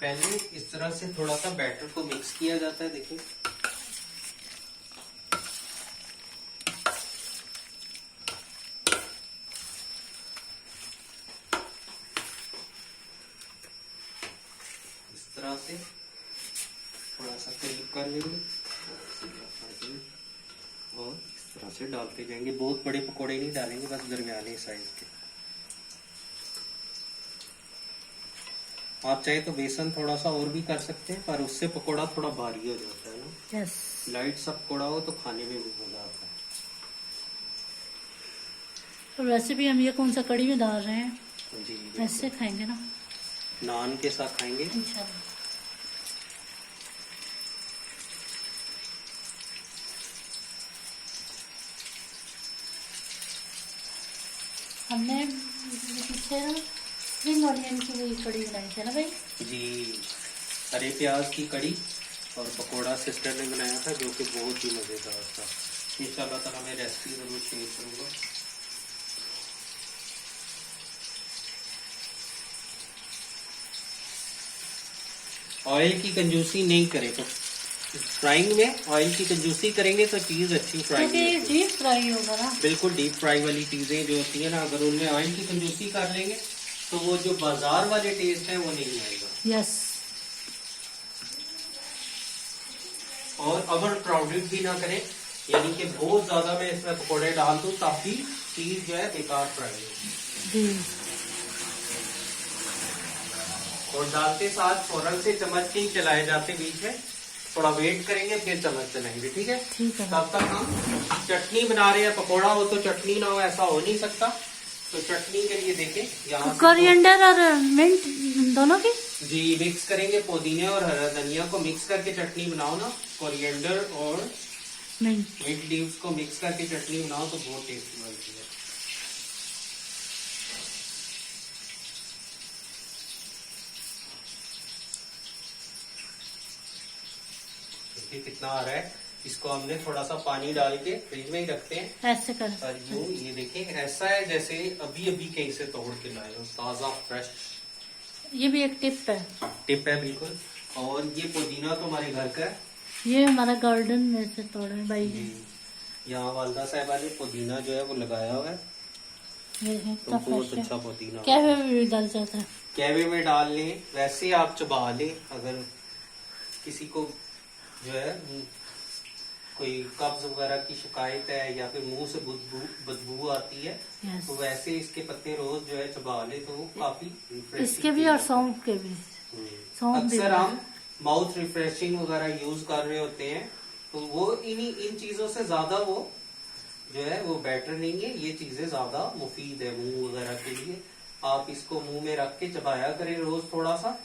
पहले इस तरह से थोड़ा सा बैटर को मिक्स किया जाता है, देखिए इस तरह से थोड़ा सा करीब कर लेंगे और इस तरह से डालते जाएंगे। बहुत बड़े पकोड़े नहीं डालेंगे, बस दरमियाने साइज के। आप चाहे तो बेसन थोड़ा सा और भी कर सकते हैं, पर उससे पकोड़ा थोड़ा भारी हो जाता है ना। यस। लाइट सा पकोड़ा हो तो खाने में भी मजा आता है। तो वैसे भी हम ये कौन सा कड़ी में डाल रहे हैं, जी ऐसे खाएंगे ना। नान के साथ खाएंगे। इंशाल्लाह। हमने पीछे ना स्प्रिंग ऑनियन की वही कड़ी बनाई थी ना भाई। जी, हरे प्याज की कड़ी और पकोड़ा सिस्टर ने बनाया था, जो कि बहुत ही मज़ेदार था। इंशाल्लाह ताला मैं रेसिपी ज़रूर शेयर करूँगा। ऑयल की कंजूसी नहीं करें तो फ्राइंग में ऑयल की कंजूसी करेंगे तो चीज़ अच्छी फ्राई क्योंकि नहीं होती। डीप फ्राई होगा ना। बिल्कुल डीप फ्राई वाली चीज़ें जो होती है ना, अगर उनमें ऑयल की कंजूसी कर लेंगे तो वो जो बाजार वाले टेस्ट है वो नहीं आएगा। यस। और ओवर क्राउडेड भी ना करें, यानी कि बहुत ज्यादा मैं इसमें पकौड़े डाल दूं ताकि चीज जो है बेकार फ्राई हो। जी। और डालते साथ फौरन से चम्मच नहीं चलाए जाते, बीच में थोड़ा वेट करेंगे फिर चम्मच चलाएंगे। ठीक है, ठीक है। तब तक हम चटनी बना रहे हैं। पकौड़ा हो तो चटनी ना हो ऐसा हो नहीं सकता। तो चटनी के लिए देखें यहाँ कोरिएंडर और मिंट दोनों की। जी मिक्स करेंगे, पुदीने और हरा धनिया को मिक्स करके चटनी बनाओ ना, कोरिएंडर और मिंट लीव्स को मिक्स करके चटनी बनाओ तो बहुत टेस्टी बनती है। देखिए कितना आ रहा है। इसको हमने थोड़ा सा पानी डाल के फ्रिज में ही रखते हैं। ऐसे कर। और यूं ये देखिए ऐसा है जैसे अभी अभी कहीं से तोड़ के लाए हो, ताजा फ्रेश। ये भी एक टिप है। टिप है बिल्कुल। और ये पुदीना तो हमारे घर का है, ये हमारा गार्डन में से तोड़ा है भाई ने। यहाँ वालदा साहबा ने पुदीना जो है वो लगाया हुआ है, ये है तो तो बहुत फ्रेश है। अच्छा पुदीना। कैफे में भी डाल जाता है। कैवे में डाल लें, वैसे आप चबा लें। अगर किसी को जो है कोई कब्ज वगैरह की शिकायत है या फिर मुंह से बदबू आती है, यस। तो वैसे इसके पत्ते रोज जो है चबा ले तो वो काफी refreshing इसके भी फील और होता है। सौंफ के भी। सौंफ भी अक्सर बड़ा हम माउथ रिफ्रेशिंग वगैरह यूज कर रहे होते हैं, तो वो इन चीजों से ज्यादा वो जो है वो बेटर नहीं है। ये चीजें ज्यादा मुफीद है मुंह वगैरह के लिए। आप इसको मुंह में रख के चबाया करें रोज थोड़ा सा,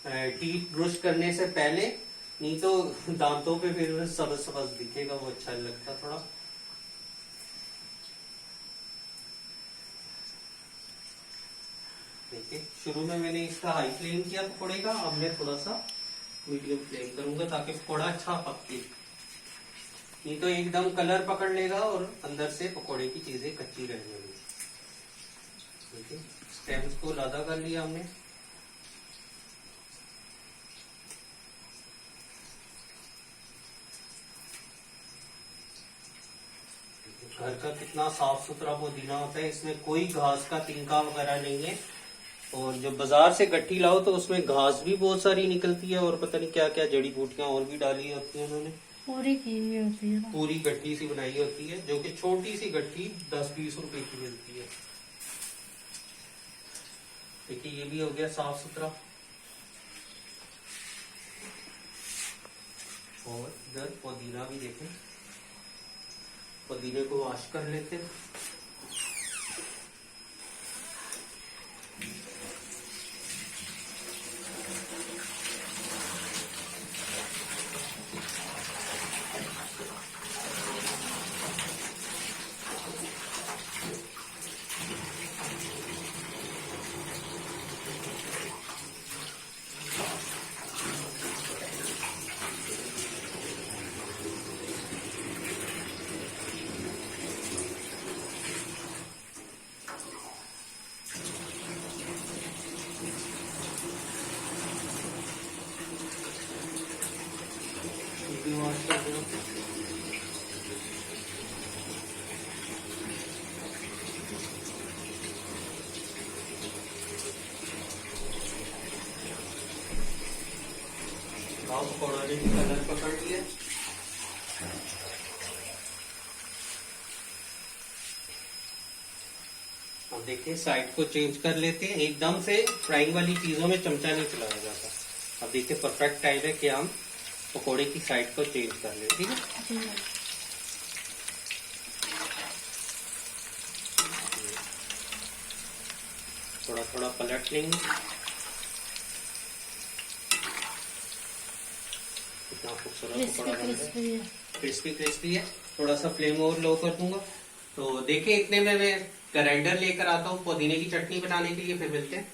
टीथ ब्रश करने से पहले, नहीं तो दांतों पे फिर सबज सबज दिखेगा, वो अच्छा नहीं लगता थोड़ा। देखिए शुरू में मैंने इसका हाई फ्लेम किया पकौड़े का, अब मैं थोड़ा सा मीडियम फ्लेम करूंगा ताकि पकौड़ा अच्छा पके। नहीं तो एकदम कलर पकड़ लेगा और अंदर से पकौड़े की चीजें कच्ची रह जाएंगी। देखिए स्टेम्स को लादा कर लिया हमने। घर का कितना साफ सुथरा पुदीना होता है, इसमें कोई घास का तिनका वगैरह नहीं है। और जो बाजार से गट्टी लाओ तो उसमें घास भी बहुत सारी निकलती है और पता नहीं क्या क्या जड़ी बूटियां और भी डाली होती है उन्होंने। पूरी की हुई होती है ना। पूरी गट्टी सी बनाई होती है, जो कि छोटी सी गट्टी 10-20 रुपए की मिलती है। देखिए ये भी हो गया साफ सुथरा। और इधर पुदीना भी देखें, पुदीने को वॉश कर लेते हैं। भी वॉश कर दो। पकौड़ा ने कलर पकड़ लिया। अब देखिए साइड को चेंज कर लेते हैं। एकदम से फ्राइंग वाली चीजों में चमचा नहीं चलाया जाता। अब देखिए परफेक्ट टाइम है कि हम पकोड़े की साइड को चेंज कर ले। ठीक है, थोड़ा थोड़ा पलट लेंगे। कितना खूबसूरत पकौड़ा बन रहा है, क्रिस्पी क्रिस्पी है। थोड़ा सा फ्लेम और लो कर दूंगा। तो देखिए इतने में मैं ग्राइंडर लेकर आता हूँ पुदीने की चटनी बनाने के लिए, फिर मिलते हैं।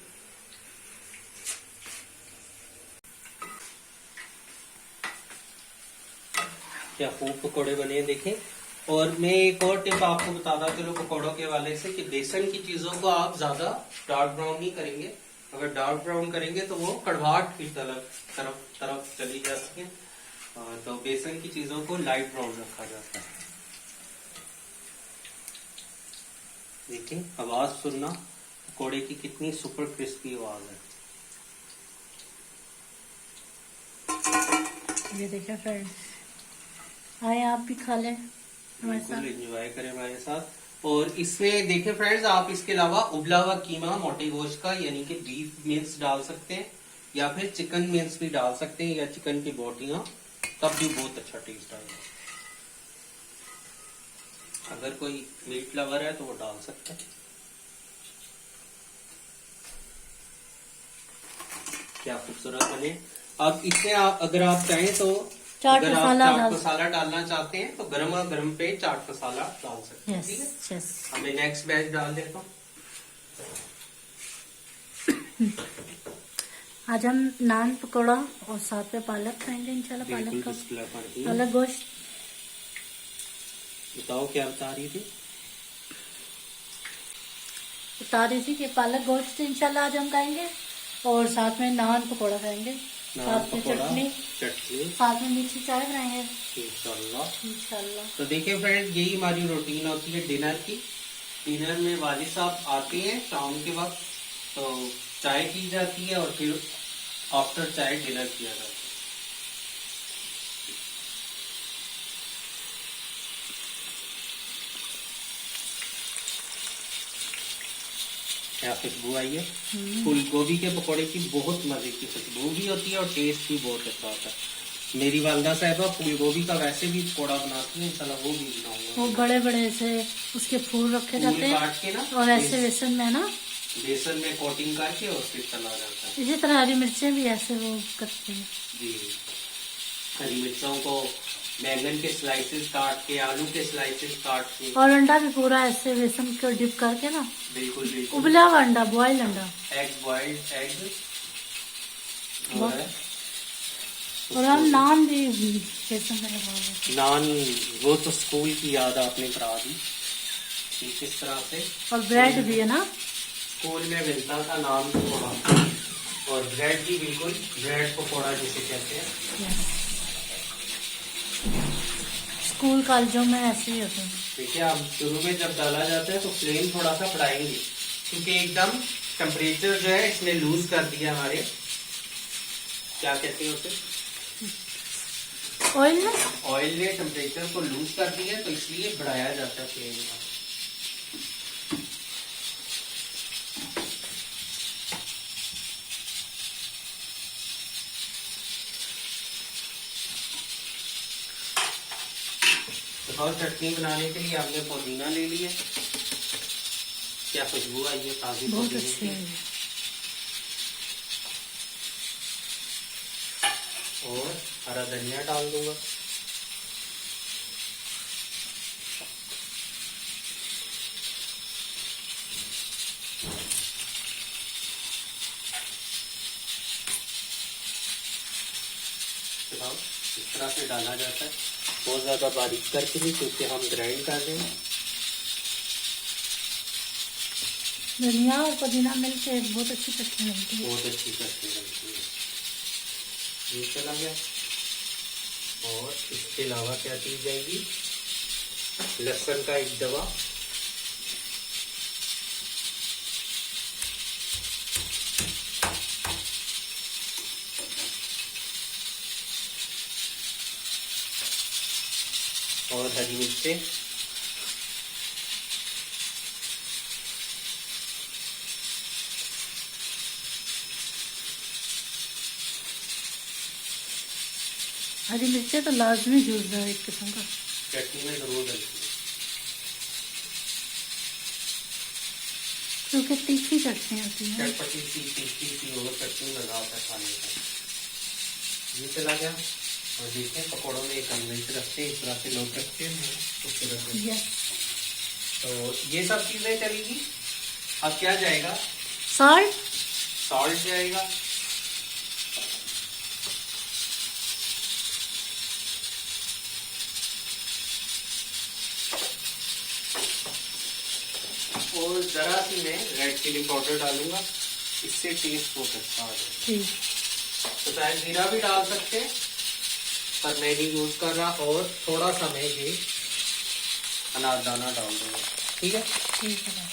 क्या खूब पकौड़े बने हैं देखें। और मैं एक और टिप आपको बताता चलो पकौड़ों के वाले से, कि बेसन की चीजों को आप ज्यादा डार्क ब्राउन नहीं करेंगे। अगर डार्क ब्राउन करेंगे तो वो कड़वाहट की तरफ तरफ चली जाती है। तो बेसन की चीजों को लाइट ब्राउन रखा जाता है। देखिए आवाज सुनना, पकौड़े की कितनी सुपर क्रिस्पी आवाज है। ये देखिए फ्रेंड्स, आए आप भी खा लें हमारे साथ, बिल्कुल एंजॉय करें हमारे साथ। और इसमें देखें फ्रेंड्स, आप इसके अलावा उबला हुआ कीमा मोटे गोश्त का यानी कि बीफ मिन्स डाल सकते हैं, या फिर चिकन मिन्स भी डाल सकते हैं, या चिकन की बोटियां, तब भी बहुत अच्छा टेस्ट आएगा। अगर कोई मीट लवर है तो वो डाल सकता है। क्या खूबसूरत बने। अब इसमें अगर आप चाहें तो चाट अगर आप मसाला चाट मसाला डालना चाहते हैं तो गरम गरम पे चाट मसाला डाल सकते हैं। ठीक है, यस। हमें नेक्स्ट बैच डाल देता हूँ। आज हम नान पकौड़ा और साथ में पालक खाएंगे इंशाल्लाह। पालक का पालक गोश्त। बताओ क्या बता रही थी? बता रही थी कि पालक गोश्त इंशाल्लाह आज हम खाएंगे, और साथ में नान पकौड़ा खाएंगे, साथ में चटनी, साथ में मीठी चाय बनाएंगे इंशाल्लाह। तो देखिए फ्रेंड्स, यही हमारी रूटीन होती है डिनर की। डिनर में वालिद साहब आते हैं शाम के वक्त, तो चाय पी जाती है और फिर आफ्टर चाय डिनर किया जाता है। क्या खुशबू आई है। फूल गोभी के पकौड़े की बहुत मजे की खुशबू भी होती है और टेस्ट भी बहुत अच्छा होता है। मेरी वालदा साहिबा फूल गोभी का वैसे भी पकौड़ा बनाती है, इंशाल्लाह वो भी बनाऊंगा। वो बड़े बड़े से उसके फूल रखे जाते हैं, काट के ना, और ऐसे बेसन में ना, बेसन में कोटिंग करके और फिर तला जाता है। इसी तरह हरी मिर्चें भी ऐसे वो करते हैं जी। हरी मिर्चों को बैंगन के स्लाइसेस काट के, आलू के स्लाइसेस काट के, और अंडा भी पूरा ऐसे बेसन को डिप करके ना, बिल्कुल बिल्कुल उबला हुआ अंडा, बॉइल्ड अंडा, एग बॉइल्ड एग। और हम नान भी बेसन में लगा नान, वो तो स्कूल की याद आपने करा दी कि किस तरह से। और ब्रेड भी है ना, स्कूल में मिलता था नान पकौड़ा, और ब्रेड भी बिल्कुल ब्रेड पकौड़ा जिसे कहते हैं। स्कूल कॉलेजों में ऐसे ही होते हैं। देखिए आप शुरू में जब डाला जाता है तो फ्लेम थोड़ा सा बढ़ाएंगे, क्योंकि एकदम टेम्परेचर जो है इसने लूज कर दिया हमारे, क्या कहते हैं उसे, ऑयल ने टेम्परेचर को लूज कर दिया, तो इसलिए बढ़ाया जाता है फ्लेम का। और चटनी बनाने के लिए हमने पुदीना ले लिया। क्या खुशबू आई है ताजी बहुत पुदीने अच्छी की। है। और हरा धनिया डाल दूंगा। इस तरह से डाला जाता है, बहुत ज्यादा बारीक करके भी, क्योंकि हम ग्राइंड कर रहे हैं। धनिया और पुदीना मिलके बहुत अच्छी चटनी बनती है। बहुत अच्छी चटनी बनती है। ये चला गया। और इसके अलावा क्या चीज जाएगी, लहसुन का एक दवा, और हरी मिर्चें, हरी मिर्चें तो लाजमी यूज है एक किस्म का, चटनी में जरूर डलती है। क्योंकि तीखी चटनी होती है। चटपटी सी तीखी सी और चटनी मजा आता है खाने का। ये चला गया। और देखिए पकौड़ों में एक मिर्च रखते हैं, इस तरह से लोग रखते हैं खूबसूरत से। तो ये सब चीजें चलेगी। अब क्या जाएगा? सॉल्ट। सॉल्ट जाएगा। और जरा सी मैं रेड चिली पाउडर डालूंगा, इससे टेस्ट बहुत अच्छा आ जाएगा। तो चाहे जीरा भी डाल सकते हैं पर मैं नहीं यूज कर रहा। और थोड़ा सा मैं ये अनारदाना डाल दूंगा। ठीक है, ठीक है।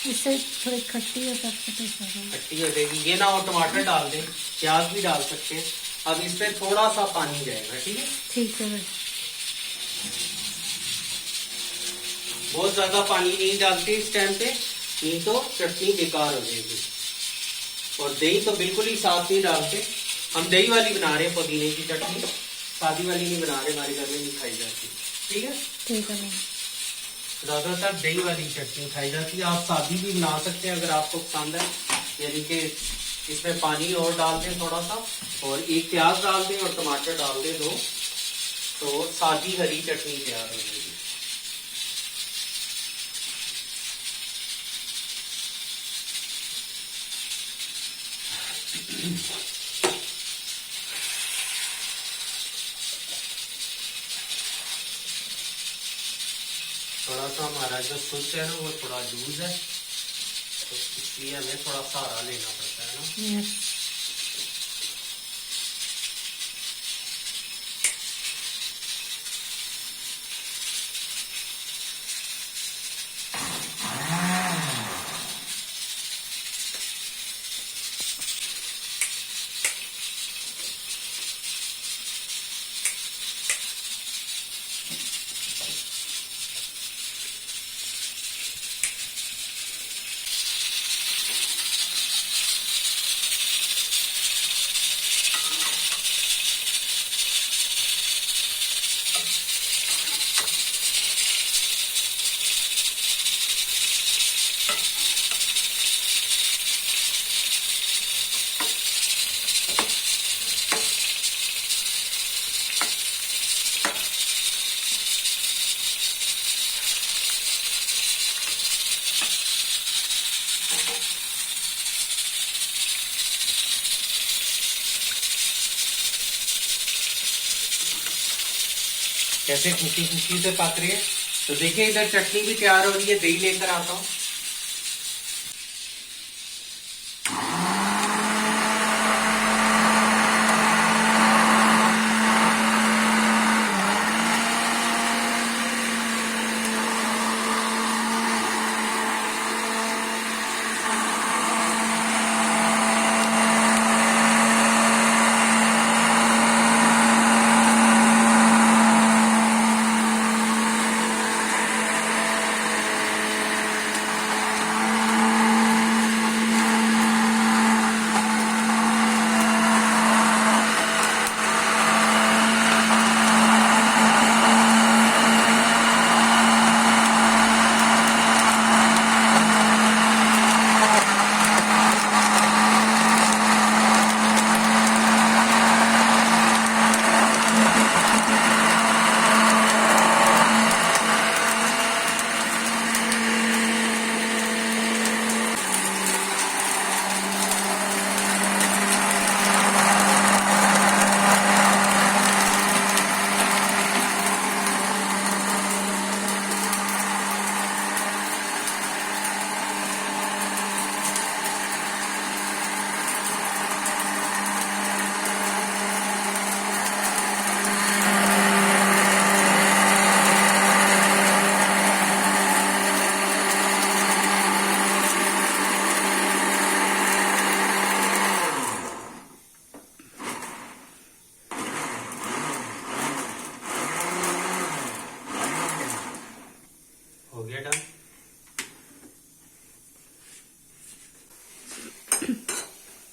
इससे थोड़ी खट्टी और चटपटी खट्टी हो जाएगी। ये ना हो टमाटर डाल दें, प्याज भी डाल सकते हैं। अब इसमें थोड़ा सा पानी जाएगा। ठीक है, ठीक है। बहुत ज्यादा पानी नहीं डालते इस टाइम पे, नहीं तो चटनी बेकार हो जाएगी। और दही तो बिल्कुल ही साफ नहीं डालते। हम दही वाली बना रहे हैं पुदीने की चटनी, सादी वाली नहीं बना रहे, हमारे घर में नहीं खाई जाती। ठीक है, ठीक है। ज्यादातर दही वाली चटनी खाई जाती है। आप सादी भी बना सकते हैं अगर आपको पसंद है, यानी कि इसमें पानी और डाल दें थोड़ा सा, और एक प्याज डाल दें और टमाटर डाल दें 2, तो सादी हरी चटनी तैयार हो जाएगी। थोड़ा सा हमारा जो सूप है ना वो थोड़ा लूज है, तो इसलिए हमें थोड़ा सहारा लेना पड़ता है ना। कैसे खुशी खुशी से पक रही है। तो देखिए इधर चटनी भी तैयार हो रही है, दही लेकर आता हूँ।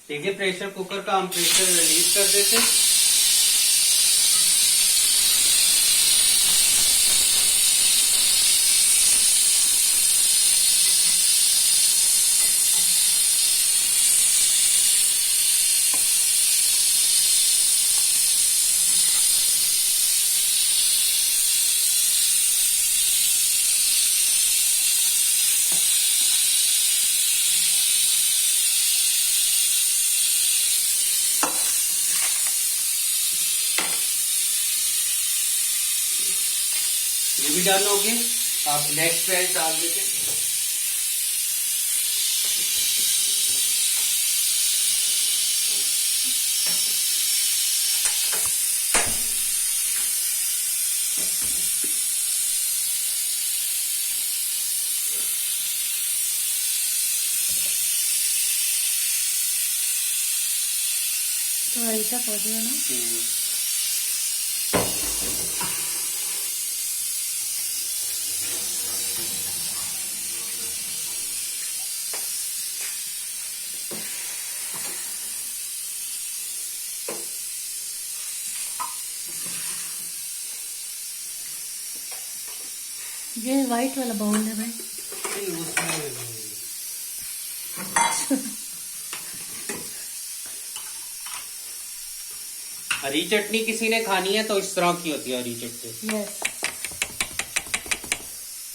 देखिए प्रेशर कुकर का हम प्रेशर रिलीज कर देते हैं। ये भी डन हो गए। आप नेक्स्ट वेज डाल देते। तो ऐसा कर दिया ना। ये व्हाइट वाला बाउल है भाई। हरी चटनी किसी ने खानी है तो इस तरह की होती है हरी चटनी। यस।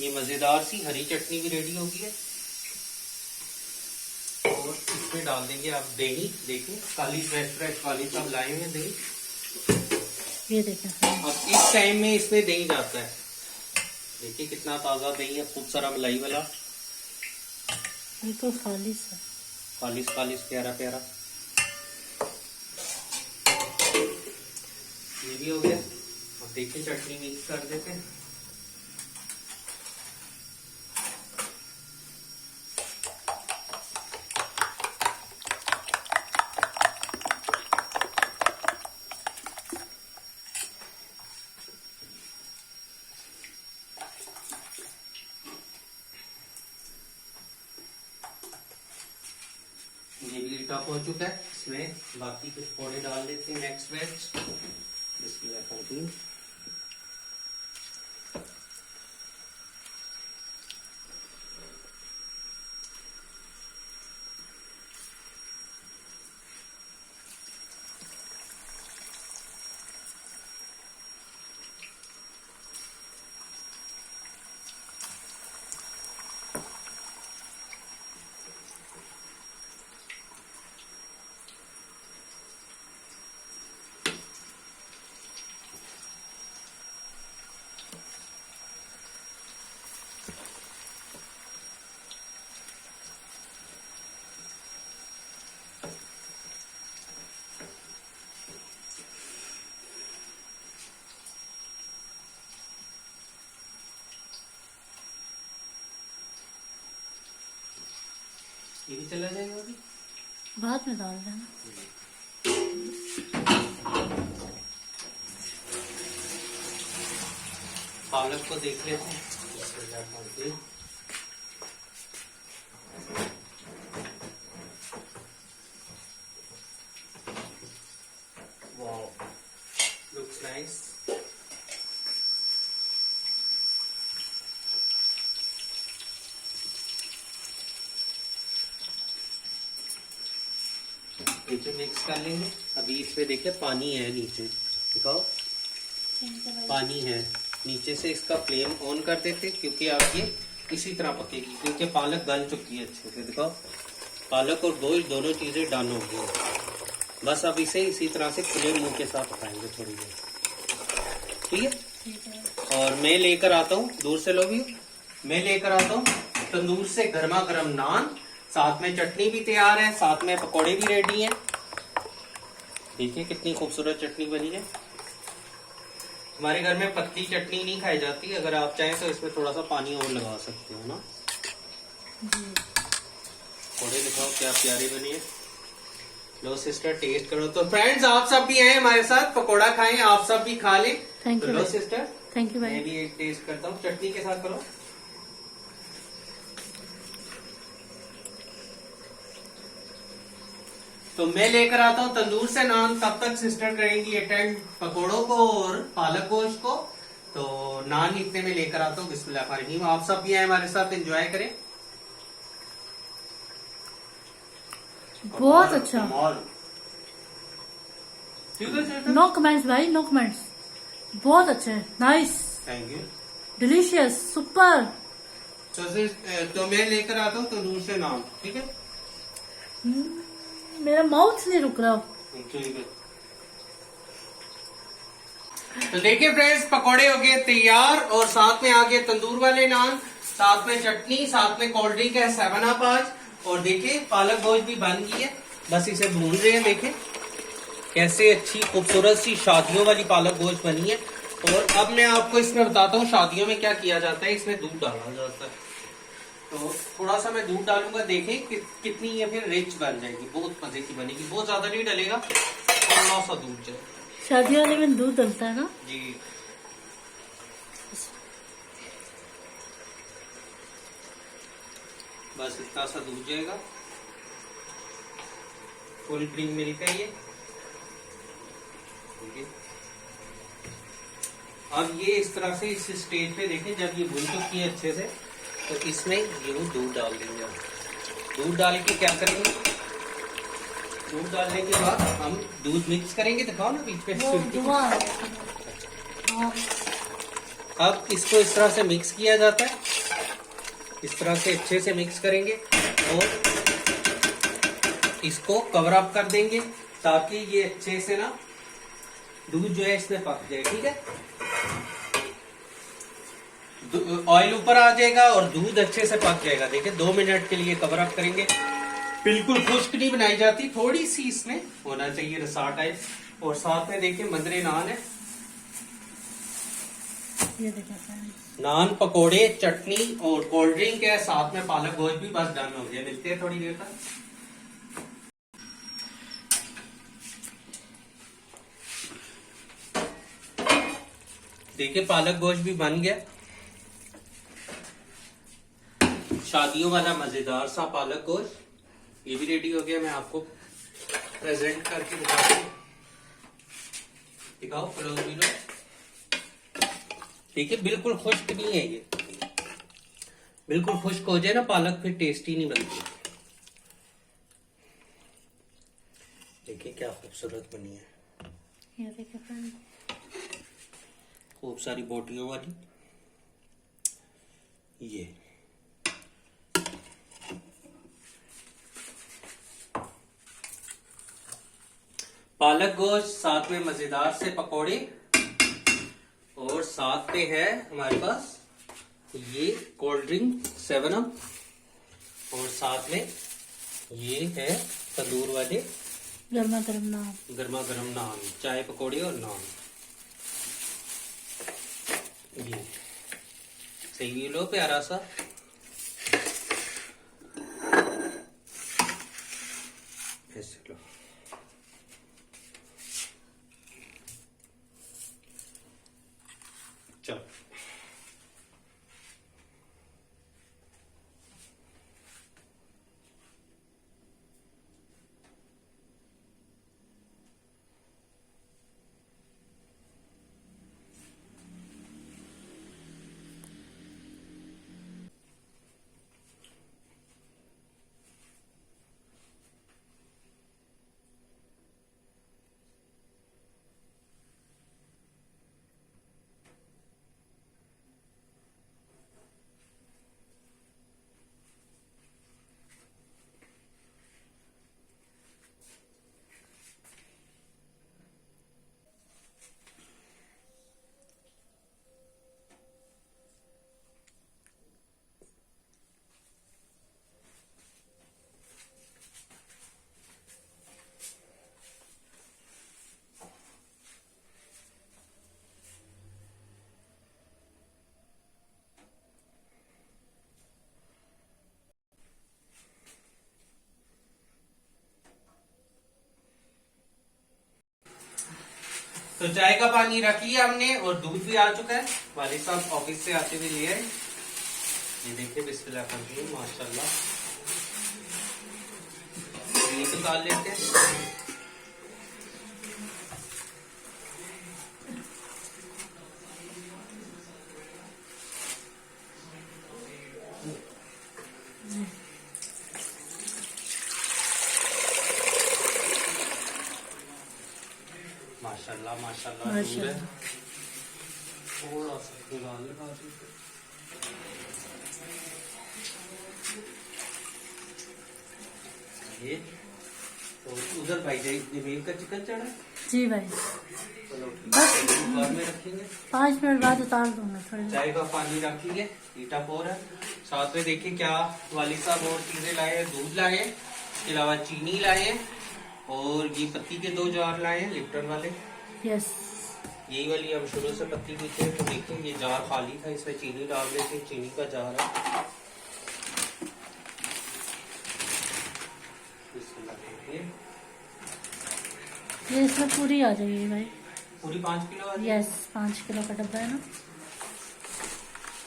ये मजेदार सी हरी चटनी भी रेडी हो गई है। और इसमें डाल देंगे आप दही। देखिए काली फ्रेश वाली सब लाए हुए दही। ये देखें। अब इस टाइम में इसमें दही जाता है। देखिए कितना ताजा दही है, खूब सारा मलाई वाला, बिल्कुल खालिस है। खालिस प्यारा प्यारा। ये भी हो गया। अब देखिए चटनी मिक्स कर देते हैं। ये भी टॉप हो चुका है। इसमें बाकी कुछ पौड़े डाल देते हैं नेक्स्ट बैच। बिस्मिल्लाह करती हूँ। ये भी चला जाएगा अभी, बाद में डाल देना। पालक को देख लेते हैं। Wow, looks nice. नीचे मिक्स कर लेंगे। अभी इसमें देखिए पानी है नीचे, दिखाओ पानी है नीचे से। इसका फ्लेम ऑन कर देते क्योंकि आप ये इसी तरह पकेगी, क्योंकि पालक गल चुकी है अच्छे से। दिखाओ पालक और गोश्त दोनों चीजें डन हो गई हैं। बस अब इसे इसी तरह से खुले मुंह के साथ पकाएंगे थोड़ी देर, ठीक है। और मैं लेकर आता हूँ, दूर से लो भी, मैं लेकर आता हूँ तंदूर से गर्मा गर्म नान, साथ में चटनी भी तैयार है, साथ में पकोड़े भी रेडी हैं। देखिए कितनी खूबसूरत चटनी बनी है। हमारे घर में पतली चटनी नहीं खाई जाती, अगर आप चाहें तो इसमें थोड़ा सा पानी और लगा सकते हो ना। पकोड़े दिखाओ क्या प्यारे बने हैं। लो सिस्टर टेस्ट करो। तो फ्रेंड्स आप सब भी आए हमारे साथ, पकोड़ा खाएं, आप सब भी खा लें। Thank you low sister, thank you भाई। मैं भी एक टेस्ट करता हूँ, चटनी के साथ करो। तो मैं लेकर आता हूँ तंदूर से नान, तब तक सिस्टर करेंगी अटेंड पकोड़ों को और पालक गोश्त को। तो नान इतने में लेकर आता हूँ। बिस्मिल्लाह, आप सब भी आए हमारे साथ, एंजॉय करें। बहुत अच्छा। नो कमेंट्स भाई, नो कमेंट्स। बहुत अच्छा है, nice, thank you, delicious, super. तो मैं लेकर आता हूँ तंदूर से नान, ठीक है। मेरा माउथ नहीं रुक रहा। ठीक है। तो देखिए फ्रेंड्स, पकौड़े हो गए तैयार और साथ में आ गए तंदूर वाले नान, साथ में चटनी, साथ में कोल्ड ड्रिंक है 7 अप आज। और देखिए पालक गोश्त भी बन गई है, बस इसे भून रहे हैं। देखें कैसे अच्छी खूबसूरत सी शादियों वाली पालक गोश्त बनी है। और अब मैं आपको इसमें बताता हूँ शादियों में क्या किया जाता है, इसमें दूध डाला जाता है। तो थोड़ा सा मैं दूध डालूंगा, देखें कितनी ये फिर रिच बन जाएगी, बहुत मजे की बनेगी। बहुत ज्यादा नहीं डलेगा, थोड़ा सा दूध जाए। शादी वाले में दूध डलता है ना जी। बस इतना सा दूध जाएगा, फुल क्रीम मिल्क है ये। अब ये इस तरह से इस स्टेज पे देखें, जब ये भून चुकी है अच्छे से, तो इसमें ये दूध डाल देंगे। दूध डाल के क्या करेंगे, दूध डालने के बाद हम दूध मिक्स करेंगे। दिखाओ ना बीच पे। अब इसको इस तरह से मिक्स किया जाता है, इस तरह से अच्छे से मिक्स करेंगे और इसको कवर अप कर देंगे ताकि ये अच्छे से ना दूध जो है इसमें पक जाए। ठीक है, ऑयल ऊपर आ जाएगा और दूध अच्छे से पक जाएगा। देखिए 2 मिनट के लिए कवर अप करेंगे। बिल्कुल खुश्क नहीं बनाई जाती, थोड़ी सी इसमें होना चाहिए रसा टाइप। और साथ में देखिए मदरे नान है, ये देखिए नान, पकोड़े, चटनी और कोल्ड ड्रिंक है, साथ में पालक गोश्त भी। बस डन हो गया, मिलते हैं थोड़ी देर तक। देखिए पालक गोश्त भी बन गया, शादियों वाला मजेदार सा पालक गोश्त ये भी रेडी हो गया। मैं आपको प्रेजेंट करके दिखाता हूँ, दिखाओ क्लोज भी लो। देखिए बिल्कुल खुश्क नहीं है ये, बिल्कुल खुश्क हो जाए ना पालक फिर टेस्टी नहीं बनती। देखिए क्या खूबसूरत बनी है, ये देखिए खूब सारी बोटियों वाली। ये पालक गोश्त, साथ में मजेदार से पकोड़े और साथ में है हमारे पास ये कोल्ड ड्रिंक 7 अप और साथ में ये है तंदूर वाले गर्मा गर्म नान, गर्मा गर्म नान, चाय पकोड़े और नान। ये सही लो प्यारा सा। ऐसे लो, चलो। तो चाय का पानी रख लिया हमने और दूध भी आ चुका है, वालिद साहब ऑफिस से आते हुए लिए। ये देखिए बिस्मिल्लाह करके माशाल्लाह ये निकाल लेते हैं। माशाल्लाह माशाल्लाह दूध है, थोड़ा सा गुलाल लगा दीजिए। ये तो उधर भाई जाए जमीन का चिकन चढ़ा। जी भाई। चलो ठीक बस है, बाद में रखेंगे। 5 मिनट बाद उतार दूंगा थोड़ी। चाय का पानी रखेंगे, हीटा पोर है। साथ में देखिए क्या वाली साहब और चीजें लाए हैं। दूध लाए, इसके अलावा चीनी लाए, और ये पत्ती के 2 जार लाए हैं लिप्टन वाले। यस। यही वाली हम शुरू से पत्ती पीते हैं। तो देखिए ये जार खाली था, इसमें चीनी डाल देते, चीनी का जार है। इसमें लगेंगे, ये इसमें पूरी आ जाएगी भाई। पूरी 5 किलो वाली। यस, 5 किलो का डब्बा है ना,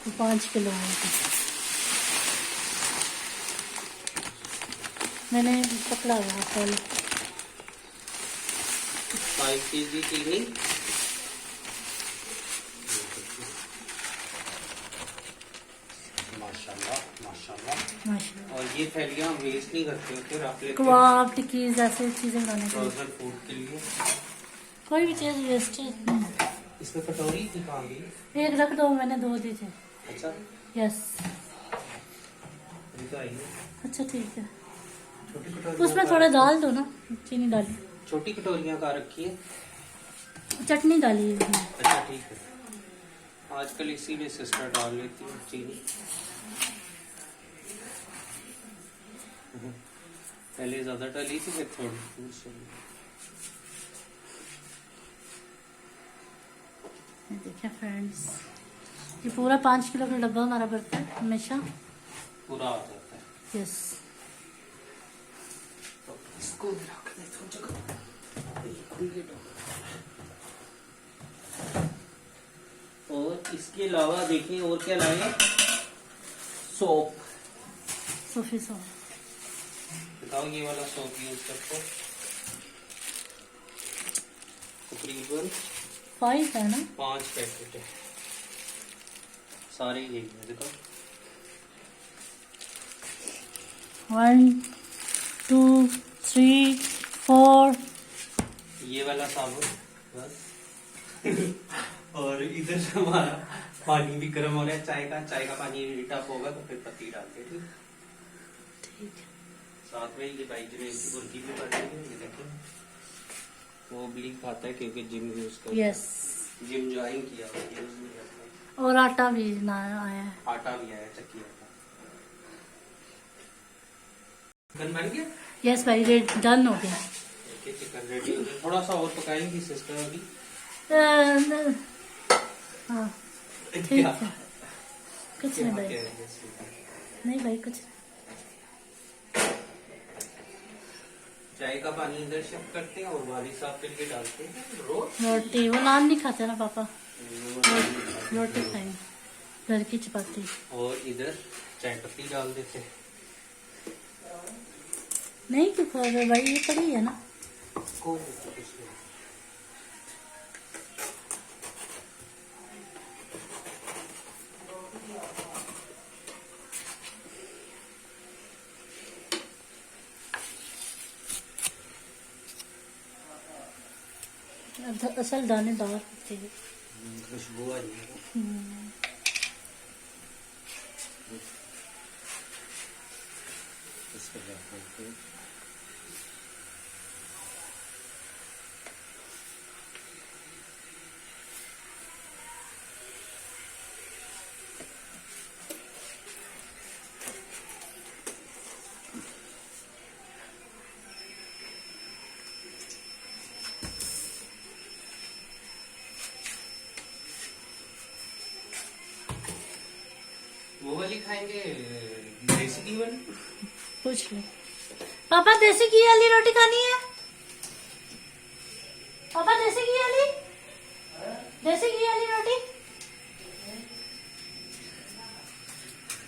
तो 5 किलो है। मैंने पकड़ा हुआ कल। 5 kg चीनी, माशाल्लाह माशाल्लाह। माशाल्लाह। और ये थैलियाँ वेस्ट नहीं करते हो, फिर आप लेते हैं कबाब, टिक्कीज ऐसे चीजें बनाने के लिए। फ्रोजन फूड के लिए। कोई भी चीज वेस्टेज नहीं। इसमें कटोरी थी कहाँ गई? एक रख दो, मैंने 2 दी थे। अच्छा, यस। ये तो आई है। अच्छा ठीक है, छोटी कटोरी उसमें थोड़ा डाल दो ना, चीनी डाली, छोटी कटोरियाँ कहाँ रखी है? चटनी डाली है उसमें। अच्छा ठीक है, आजकल इसी में सिस्टर डाल लेती है चीनी। पहले ज्यादा डाली थी, फिर थोड़ी सी। देखिए फ्रेंड्स, ये पूरा 5 किलो का डब्बा हमारा भरता है हमेशा। पूरा आ जाता है। यस। तो इसको रख दे थोड़ी जगह, ये खुली डो। और इसके अलावा देखिए और क्या लाए, सोप। सूफी सॉस। बताओ, ये वाला सोप यूज करते हैं तकरीबन 5 है ना? 5 पैकेट है, सारे यही है। देखो 1 2 3 4। ये वाला साबुन बस। और इधर से हमारा पानी भी गर्म हो रहा है, चाय का पानी हीट अप होगा तो फिर पत्ती डालते हैं। ठीक है। साथ में ये भाई जिन्हें इसकी मुर्गी भी बन रही है, ये देखें वो भी खाता है क्योंकि जिम यूज करता है। यस। जिम ज्वाइन किया हुआ है, यूज नहीं करता। और आटा भी ना आया है। आटा भी आया, चक्की आटा। चिकन बन गया। यस भाई, रेड डन हो गया। देखिए चिकन रेडी हो गया, थोड़ा सा और पकाएंगी सिस्टर अभी। हाँ ठीक है, कुछ नहीं भाई, नहीं भाई कुछ। चाय का पानी इधर शिफ्ट करते हैं और वाली साहब के लिए डालते हैं रोटी। वो नान नहीं खाते ना पापा, रोटी खाएंगे, घर की चपाती। और इधर चाय पत्ती डाल देते हैं। नहीं क्यों खा रहे भाई, ये पड़ी है ना। कौन सा कुछ नहीं। असल दानेदार होती है। खुशबू आ रही है। इसको डालते हैं। वो वाली खाएंगे, देसी घी वाली। पूछ ले पापा, देसी घी वाली रोटी खानी है? पापा देसी घी वाली, देसी घी वाली रोटी।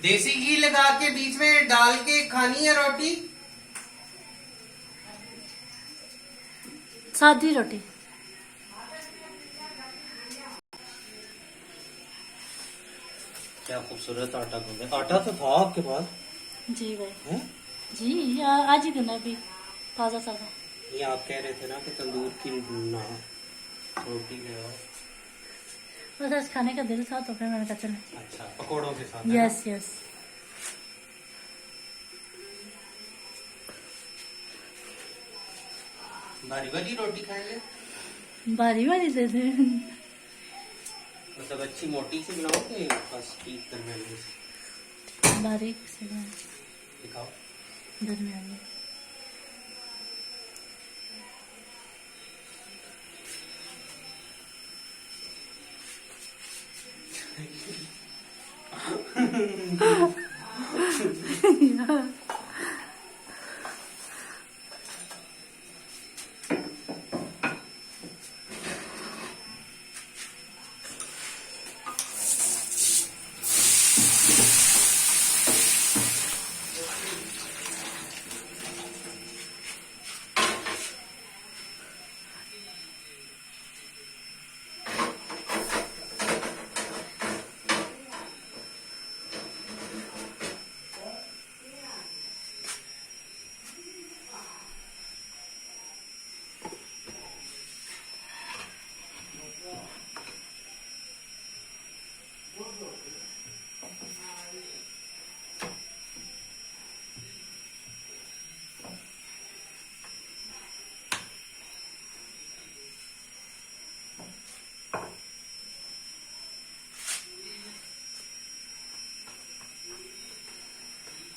देसी घी लगा के बीच में डाल के खानी है रोटी। सादी रोटी। क्या खूबसूरत आटा गूंदा। आटा तो था आपके पास? जी भाई। है? जी आज ही गना भी ताजा ताजा। ये आप कह रहे थे ना कि तंदूर की ना रोटी ले आओ। बस आज खाने का दिल था तो फिर मैंने कहा चले। अच्छा, पकोड़ों के साथ है ना? Yes yes. भारी वाली रोटी खाएंगे। बारी बारी दे दे। मतलब अच्छी मोटी सी बनाओ कि बस ठीक दरमियानी सी? बारीक से दिखाओ। दरमियानी।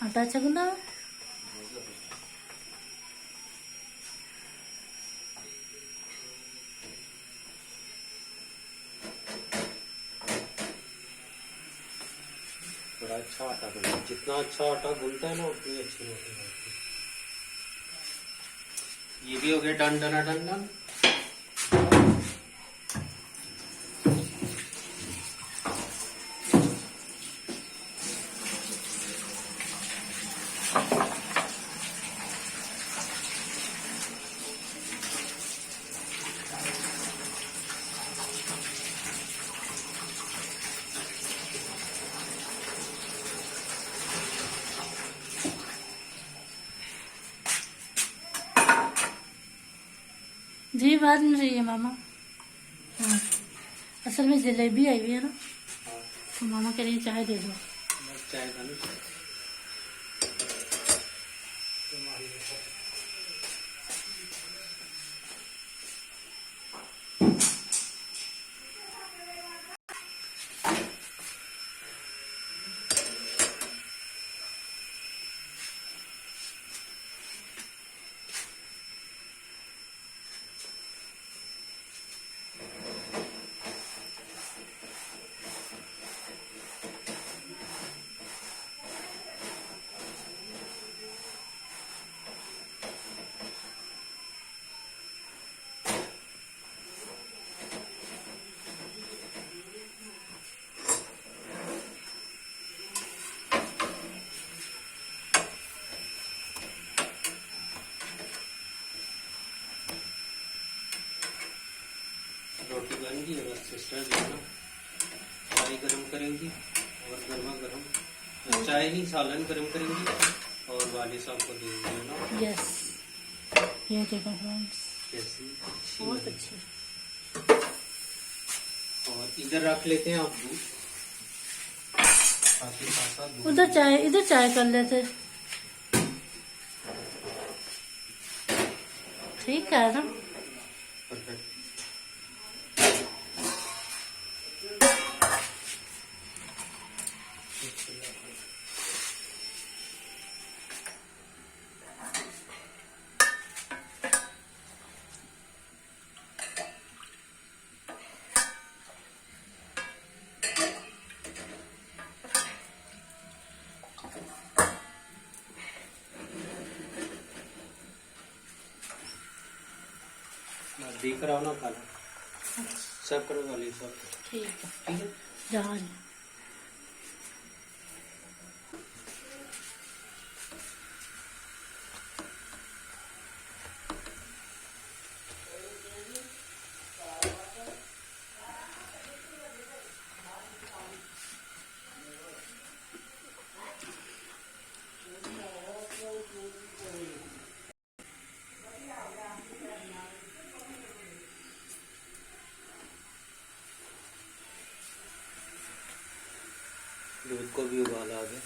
आटा अच्छा गुंदा। बड़ा अच्छा आटा गूंदा, जितना अच्छा आटा गूंदता है ना उतनी अच्छी रोटी बनती है। ये भी हो गया डन डन डन डन। जी बाद में चाहिए मामा। हाँ, असल में जलेबी आई हुई है ना, तो मामा कह रही चाय दे दो। चाय बनी। रोटी बन गई है, बस सिस्टर जो है ना चाय गरम करेंगी और गर्मा गर्म चाय नहीं सालन गरम करेंगी और वाले साहब को देंगे है ना। यस, ये देखो फ्रेंड्स, कैसी अच्छी बहुत बनी। अच्छी। और इधर रख लेते हैं आप दूध, साथ ही साथ दूध। इधर चाय कर लेते। ठीक है ना। परफेक्ट। देख रहा हूँ ना खाना सब करो वाली सब। ठीक है, ठीक है। जहाँ दूध को भी उबाल आ गया।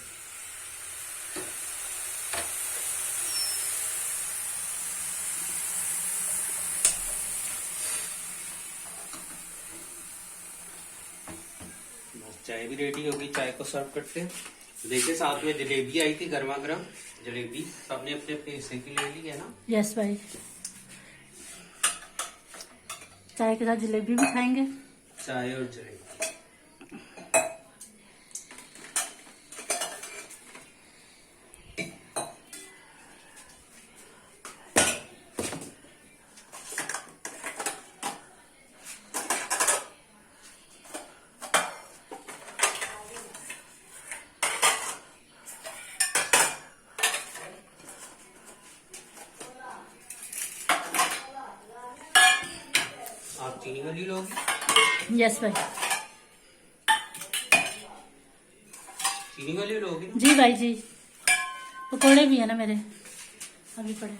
चाय भी रेडी होगी, चाय को सर्व करते हैं। देखिए साथ में जलेबी आई थी गर्मा गर्म जलेबी, सबने अपने अपने हिस्से की ले ली है ना। यस भाई, चाय के साथ जलेबी भी खाएंगे। चाय और जलेबी। आप चीनी वाली लोगी? यस भाई। चीनी वाली लोगी? जी भाई जी, पकौड़े भी है ना मेरे अभी पड़े।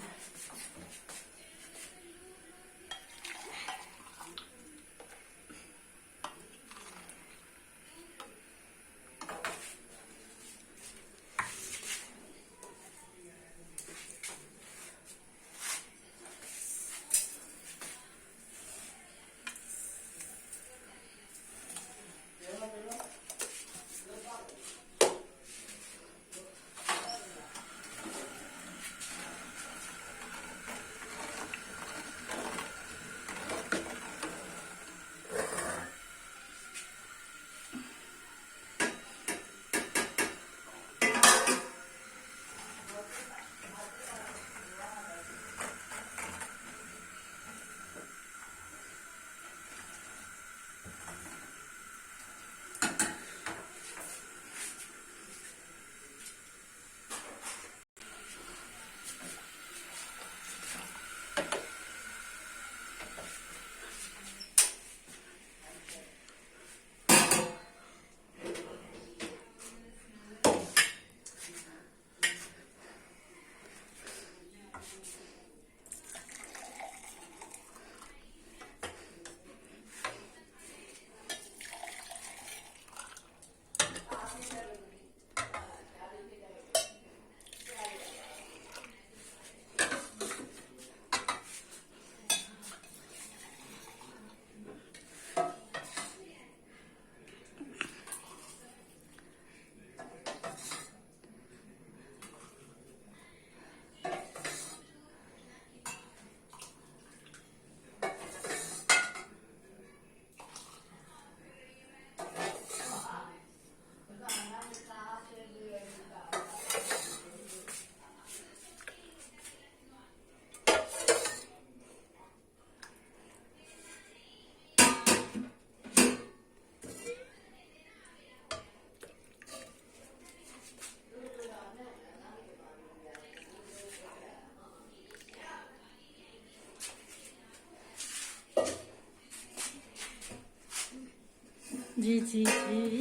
जी जी जी,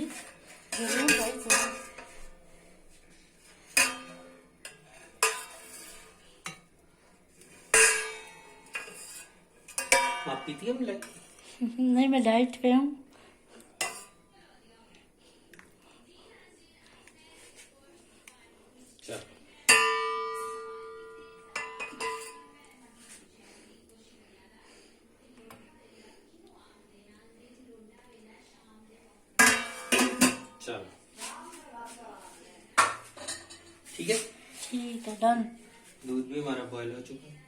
जरूर भाई जरूर। आप पीती है मिलाई? नहीं, मैं डाइट पे हूँ। चल चल ठीक है। ठीक है, डन। दूध भी हमारा बॉईल हो चुका है।